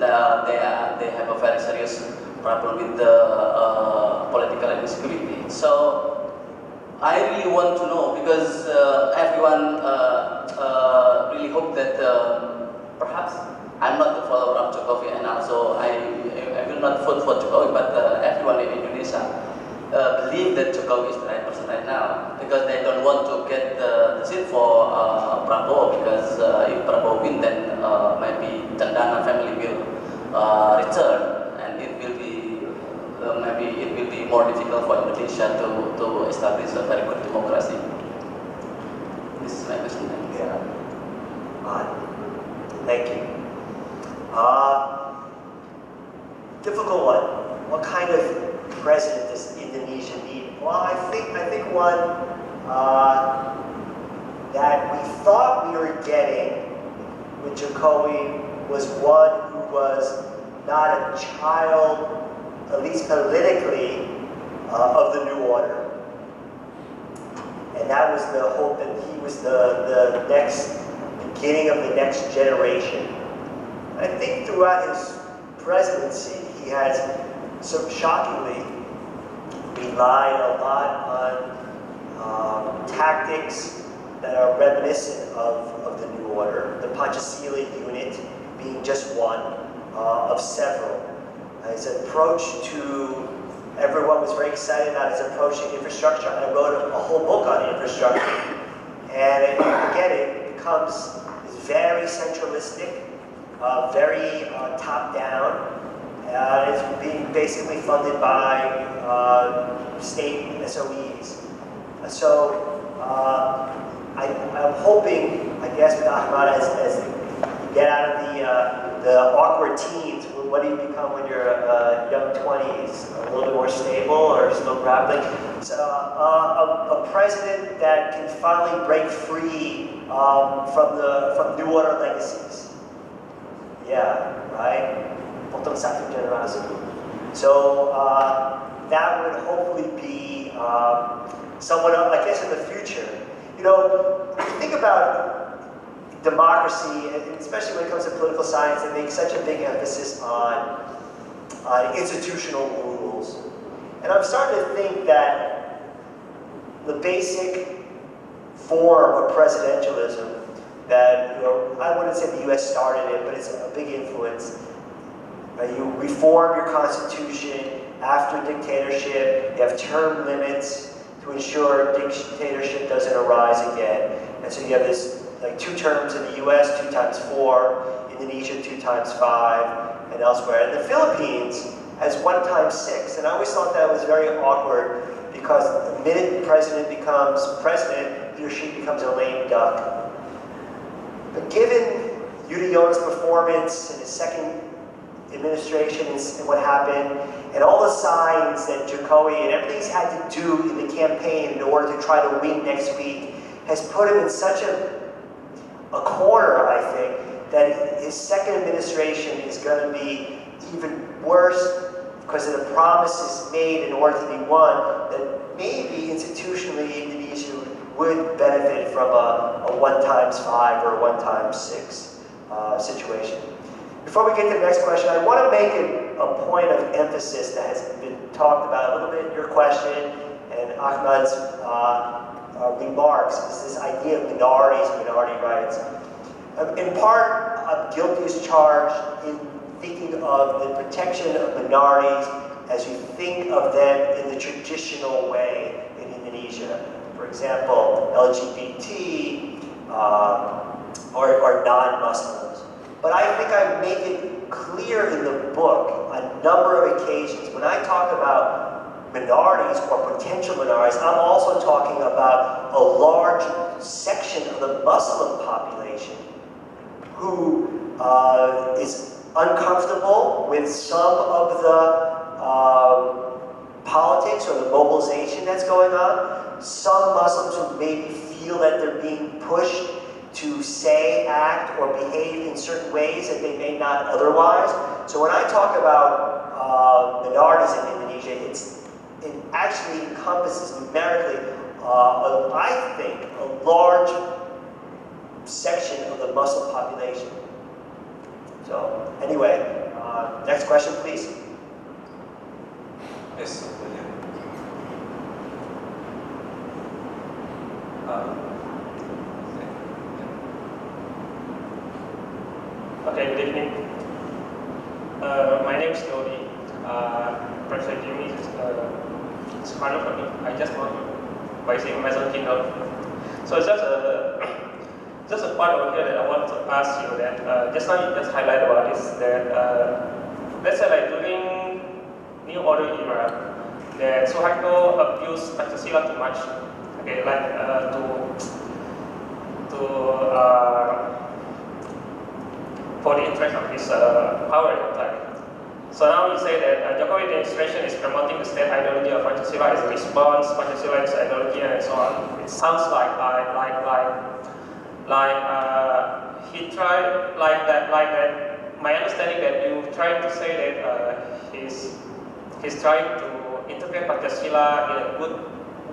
they have a very serious problem with the political insecurity. So I really want to know because everyone really hope that perhaps I'm not the follower of Jokowi, and also I will not vote for Jokowi, but everyone in Indonesia believe that Jokowi is the right person right now because they don't want to get the seat for Prabowo, because if Prabowo win, then maybe Cendana family will return, and it will be maybe it will be more difficult for Indonesia to establish a very good democracy. This is my question. Yeah. Thank you. Jokowi was one who was not a child, at least politically, of the new order. And that was the hope that he was the next beginning of the next generation. I think throughout his presidency, he has so shockingly relied a lot on tactics that are reminiscent of the new order. The Panchasila unit being just one of several. His approach to everyone was very excited about his approach to infrastructure. I wrote a whole book on infrastructure. And it becomes very centralistic, very top-down. It's being basically funded by state SOEs. So I'm hoping, I guess, with Ahmad, as you get out of the awkward teens, what do you become when you're young 20s? A little bit more stable or still grappling? So a president that can finally break free from New Order legacies. Yeah, right? Potong satu generasi. So that would hopefully be someone, I guess, in the future. You know, when you think about democracy, and especially when it comes to political science, they make such a big emphasis on institutional rules. And I'm starting to think that the basic form of presidentialism that, you know, I wouldn't say the US started it, but it's a big influence. You reform your constitution after dictatorship, you have term limits to ensure dictatorship doesn't arise again. And so you have this, like 2 terms in the US, 2 times 4, Indonesia 2 times 5, and elsewhere. And the Philippines has 1 times 6. And I always thought that was very awkward because the minute the president becomes president, he or she becomes a lame duck. But given Yudhoyono's performance in his second administration and what happened, and all the signs that Jokowi and everything he's had to do in the campaign in order to try to win next week, has put him in such a corner, I think, that his second administration is going to be even worse because of the promises made in order to be won, that maybe institutionally Indonesia would benefit from a 1 times 5 or a 1 times 6 situation. Before we get to the next question, I want to make a point of emphasis that has been talked about a little bit in your question and Ahmad's remarks, is this idea of minorities and minority rights. In part, I'm guilty as charged in thinking of the protection of minorities as you think of them in the traditional way in Indonesia. For example, LGBT or non-Muslims. But I think I make it clear in the book on a number of occasions. When I talk about minorities or potential minorities, I'm also talking about a large section of the Muslim population who is uncomfortable with some of the politics or the mobilization that's going on. Some Muslims who maybe feel that they're being pushed to say, act, or behave in certain ways that they may not otherwise. So when I talk about minorities in Indonesia, it actually encompasses numerically, I think, a large section of the Muslim population. So anyway, next question, please. Yes, William. Okay, good evening. My name is Dodi. Professor Jimmy is kind of funny. I just want to by saying myself keynote. So it's just a part over here that I want to ask you that just now you just highlight about is that let's say like during New Order era, that Soeharto abused Pancasila too much. Okay, like for the interest of his power at the time. So now you say that Jokowi administration is promoting the state ideology of Pancasila as a response, Pancasila is ideology, and so on. It sounds like he tried, understanding that you trying to say that he's trying to integrate Pancasila in a good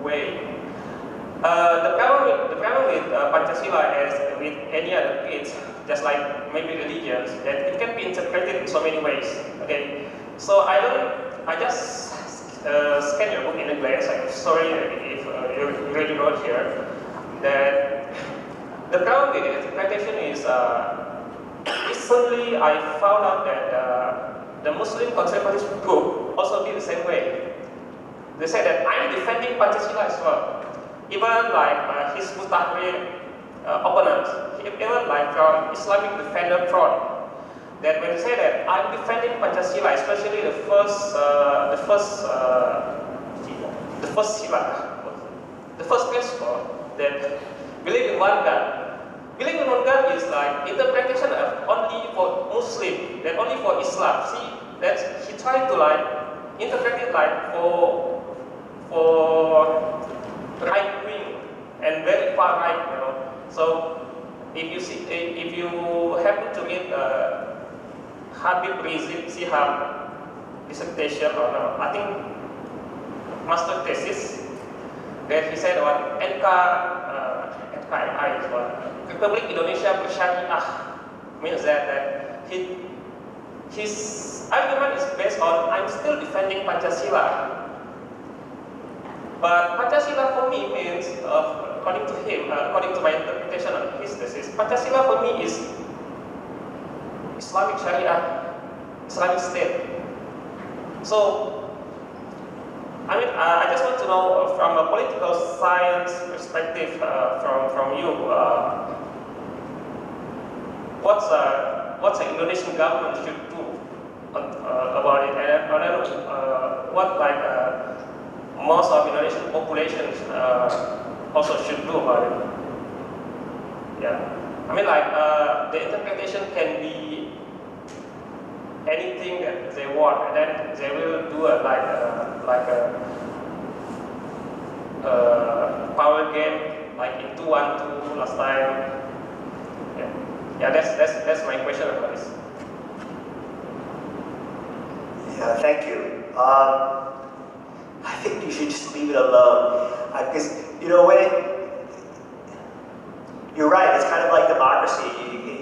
way. The problem with Pancasila, as with any other creeds, just like maybe religions, that it can be interpreted in so many ways. Okay, so I just scanned your book in a glance. I'm sorry if you really wrote here that the problem with the interpretation is recently I found out that the Muslim conservative group also did the same way. They say that I'm defending Pancasila as well. Even like his Tahrir opponents, even like from Islamic Defender front, that when they say that I'm defending Pancasila, especially the first principle that believe in one God. Believe in one God is like interpretation of only for Muslim, that only for Islam. See, that he tried to like interpret it like for right wing and very far right, you know. So if you happen to read Habib Rizieq Shihab dissertation or no, I think master thesis, that he said about NKRI is what Republik Indonesia Bersyariah, means that his argument is based on I'm still defending Pancasila. But Pancasila for me means, according to him, according to my interpretation of his thesis, Pancasila for me is Islamic Sharia, Islamic State. So, I mean, I just want to know from a political science perspective from you, what's the Indonesian government should do about it, and what like most of Indonesian populations also should do about it. Yeah, I mean like the interpretation can be anything that they want, and then they will do a power game like in 2-1-2 last time. Yeah, that's my question about this. Yeah, thank you. I think you should just leave it alone, because you know you're right. It's kind of like democracy.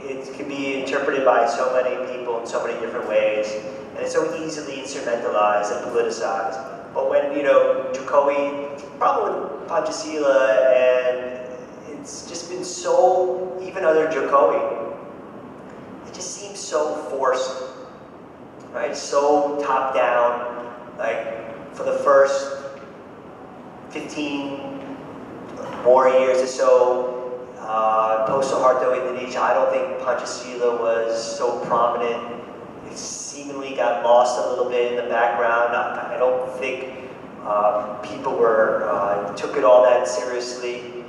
It can be interpreted by so many people in so many different ways, and it's so easily instrumentalized and politicized. But when Jokowi, problem with Pancasila, and it's just been so, even under Jokowi, it just seems so forced, right? So top down, like. For the first 15 more years or so, post-Soeharto Indonesia, I don't think Pancasila was so prominent. It seemingly got lost a little bit in the background. I don't think people took it all that seriously.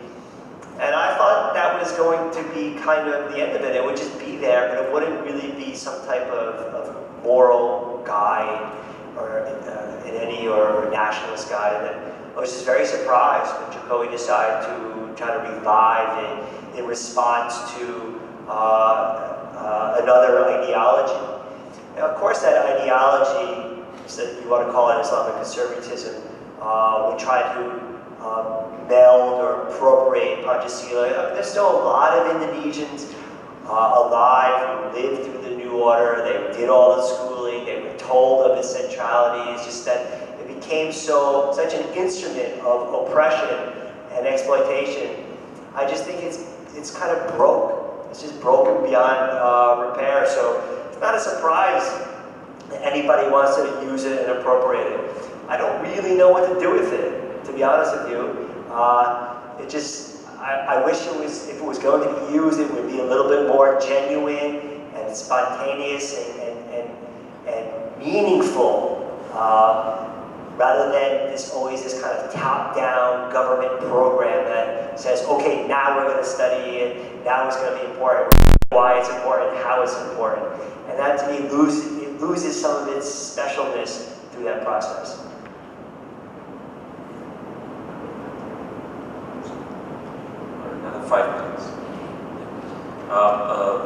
And I thought that was going to be kind of the end of it. It would just be there, but it wouldn't really be some type of moral guide or nationalist guide. And then I was just very surprised when Jokowi decided to try to revive it in response to another ideology. Now, of course, that ideology, that you want to call it Islamic conservatism, would try to meld or appropriate Pancasila. There's still a lot of Indonesians alive who lived through the new order. They did all the schooling. They were told of its centrality. It's just that it became such an instrument of oppression and exploitation. I just think it's kind of broke. It's just broken beyond repair. So it's not a surprise that anybody wants to use it and appropriate it. I don't really know what to do with it, to be honest with you. I wish if it was going to be used, it would be a little bit more genuine and spontaneous and meaningful, rather than always this kind of top-down government program that says, okay, now we're going to study it, now it's going to be important, why it's important, how it's important. And that, to me, loses some of its specialness through that process. Another 5 minutes.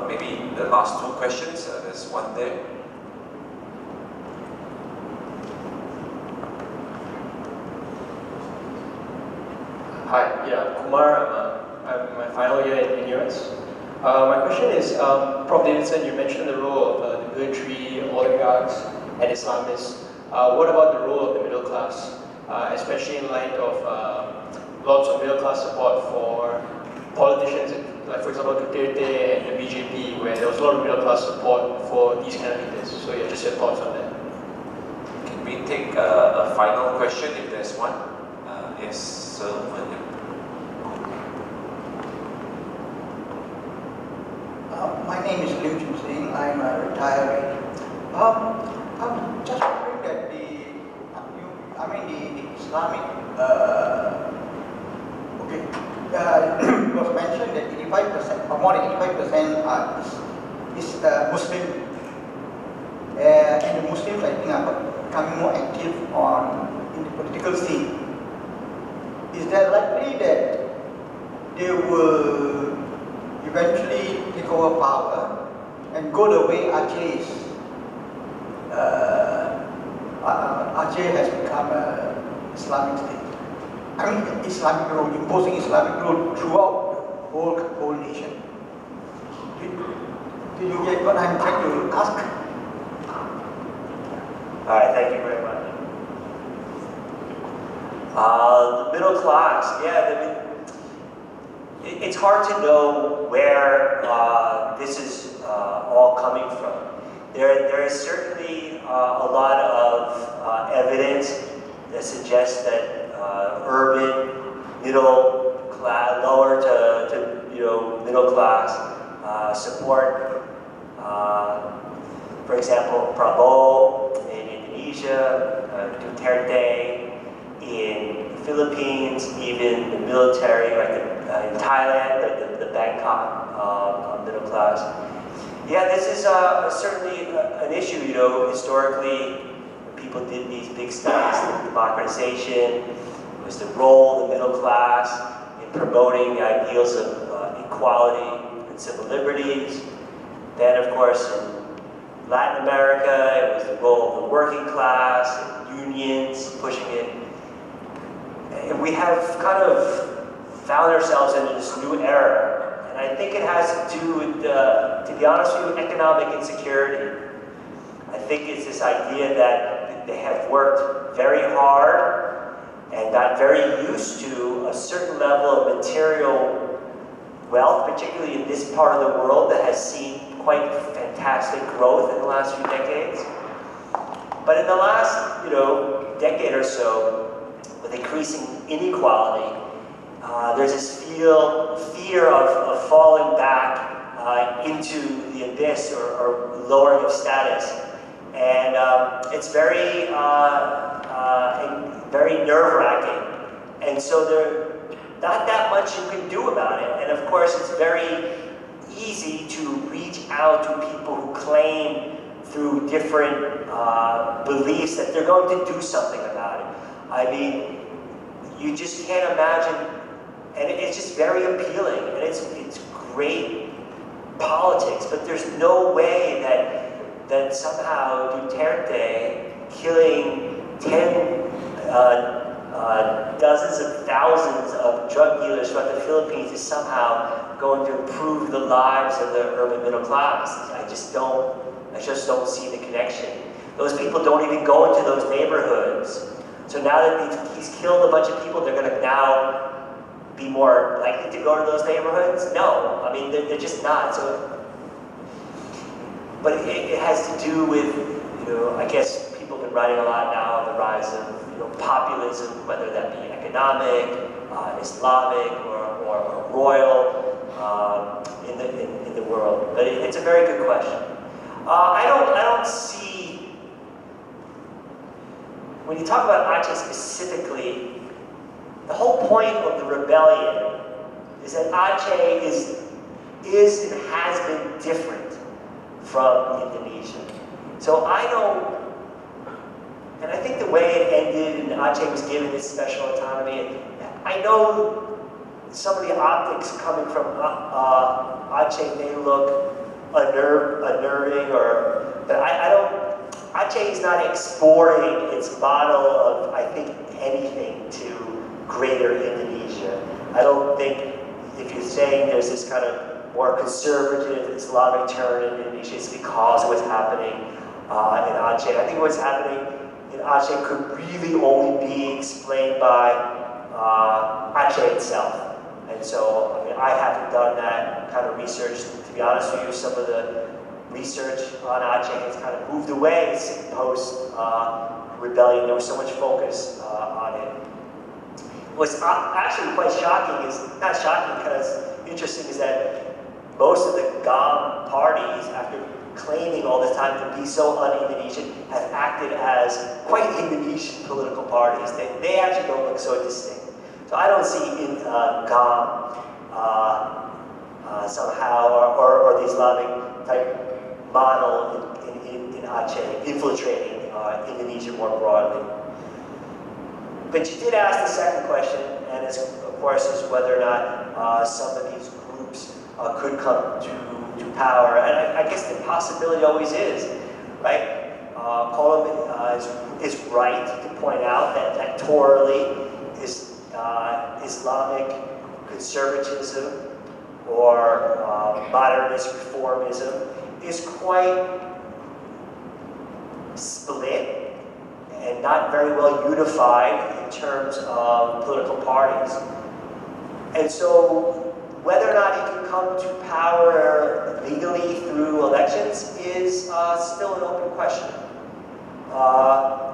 Maybe last two questions. There's one there. Hi, yeah, Kumar. I'm in my final year in US. My question is, Prof. Davidson, you mentioned the role of the military, oligarchs, and Islamists. What about the role of the middle class, especially in light of lots of middle class support for politicians, like for example Duterte and the BJP, where there was a lot of middle class support for these kind of leaders. So yeah, just your thoughts on that. Can we take a final question if there's one? Yes, sir. My name is Lim Chun Sing. I'm a retiree. I'm just wondering that the Islamic, it was mentioned that 85% or more than 85% is Muslim, and the Muslims I think are becoming more active in the political scene. Is there likely that they will eventually take over power and go the way Aceh is? Aceh has become an Islamic state. I mean, Islamic rule, imposing Islamic rule throughout the whole nation. Do you get what I'm trying to ask? All right, thank you very much. The middle class, yeah, it's hard to know where this is all coming from. There is certainly a lot of evidence that suggests that urban, middle class, lower to middle class support. For example, Prabowo in Indonesia, Duterte in the Philippines, even the military, like in Thailand, the Bangkok middle class. Yeah, this is certainly an issue. Historically, people did these big studies, the democratization, was the role of the middle class in promoting the ideals of equality and civil liberties. Then, of course, in Latin America, it was the role of the working class, and unions pushing it. And we have kind of found ourselves in this new era. And I think it has to do with, to be honest with you, economic insecurity. I think it's this idea that they have worked very hard and got very used to a certain level of material wealth, particularly in this part of the world that has seen quite fantastic growth in the last few decades. But in the last, decade or so, with increasing inequality, there's this fear of falling back into the abyss or lowering of status. And it's very, very nerve-wracking. And so there's not that much you can do about it. And of course, it's very easy to reach out to people who claim through different beliefs that they're going to do something about it. I mean, you just can't imagine, and it's just very appealing, and it's great politics, but there's no way that somehow Duterte killing dozens of thousands of drug dealers throughout the Philippines is somehow going to improve the lives of the urban middle class. I just don't see the connection. Those people don't even go into those neighborhoods. So now that he's killed a bunch of people, they're going to now be more likely to go to those neighborhoods? No, I mean, they're just not. So, but it has to do with, I guess people have been writing a lot now on the rise of, populism, whether that be economic, Islamic, or royal in the world. But it's a very good question. I don't see, when you talk about Aceh specifically, the whole point of the rebellion is that Aceh is and has been different from Indonesia. So and I think the way it ended and Aceh was given this special autonomy, I know some of the optics coming from Aceh may look unnerving, but I don't. Aceh is not exporting its model of, I think, anything to greater Indonesia. I don't think, if you're saying there's this kind of more conservative Islamic turn in Indonesia, it's because of what's happening in Aceh. I think what's happening in Aceh could really only be explained by Aceh itself. And so, I mean, I haven't done that kind of research. To be honest with you, some of the research on Aceh has kind of moved away post-rebellion. There was so much focus on it. What's actually quite shocking is, not shocking because interesting, is that most of the GAM parties, after claiming all this time to be so un-Indonesian, have acted as quite Indonesian political parties. They actually don't look so distinct. So I don't see in GAM somehow, or the Islamic type model in Aceh infiltrating Indonesia more broadly. But you did ask the second question, and it's, of course, is whether or not some of these groups could come to power. And I guess the possibility always is, right? Coleman is right to point out that electorally Islamic conservatism or modernist reformism is quite split and not very well unified in terms of political parties. And so whether or not he can come to power legally through elections is still an open question.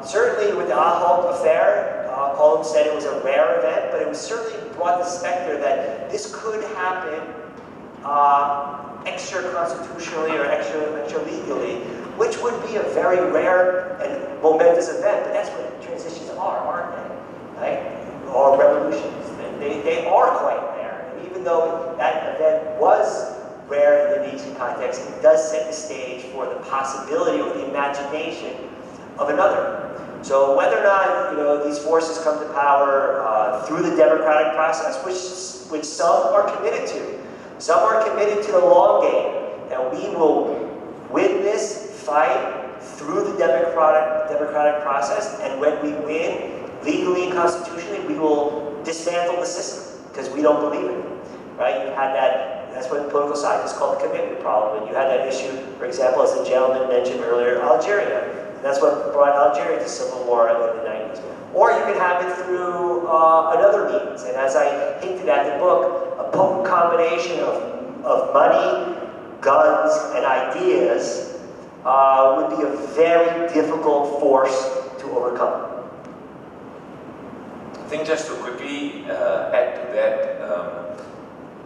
Certainly with the Ahok affair, Colum said it was a rare event, but it was certainly brought the specter that this could happen extra-constitutionally or extra-legally, which would be a very rare and momentous event. But that's what transitions are, aren't they? Right? Or revolutions. They are quite rare. And even though that event was rare in the Indonesian context, it does set the stage for the possibility or the imagination of another. So whether or not these forces come to power through the democratic process, which some are committed to. Some are committed to the long game, and we will win this fight through the democratic process, and when we win, legally and constitutionally, we will dismantle the system, because we don't believe it, right? You had that, that's what political scientists call the commitment problem, and you had that issue, for example, as the gentleman mentioned earlier, Algeria. And that's what brought Algeria to civil war in the 90s. Or you can have it through another means, and as I hinted at in the book, a potent combination of money, guns, and ideas would be a very difficult force to overcome. I think just to quickly add to that,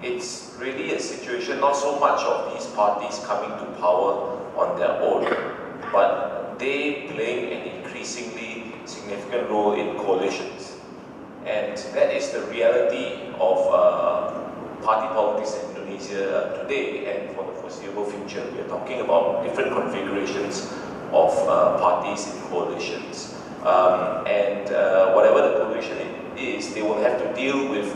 it's really a situation not so much of these parties coming to power on their own, but they playing an increasingly significant role in coalitions. And that is the reality of party politics in Indonesia today and for the foreseeable future. We are talking about different configurations of parties in coalitions. Whatever the coalition is, they will have to deal with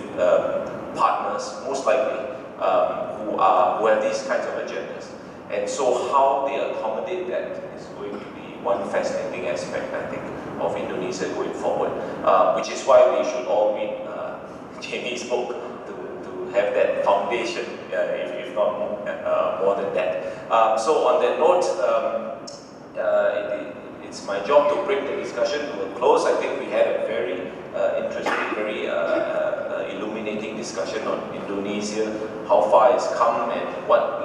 partners, most likely, who have these kinds of agendas. And so how they accommodate that is going to be one fascinating aspect, I think, of Indonesia going forward, which is why we should all read Jamie's book to have that foundation, if not more than that. So on that note, it's my job to bring the discussion to a close. I think we had a very interesting, very illuminating discussion on Indonesia, how far it's come, and what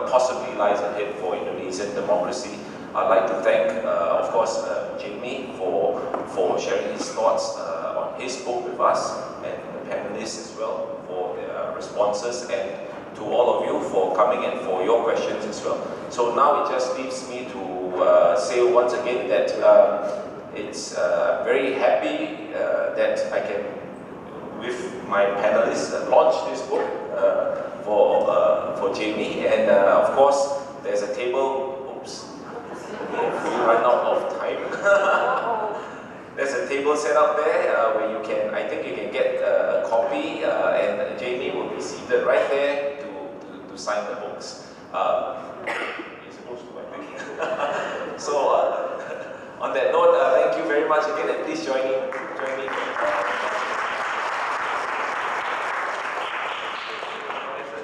possibly lies ahead for Indonesian democracy. I'd like to thank, of course, Jamie for sharing his thoughts on his book with us, and the panelists as well for their responses, and to all of you for coming and for your questions as well. So now it just leaves me to say once again that it's very happy that I can, with my panelists, launch this book for Jamie, and of course there's a table. Oops. We run out of time. There's a table set up there where you can, I think you can get a copy, and Jamie will be seated right there to sign the books. You're supposed to, I think. So, on that note, thank you very much again, and please join me.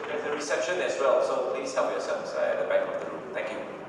There's a reception as well, so please help yourselves at the back of the room. Thank you.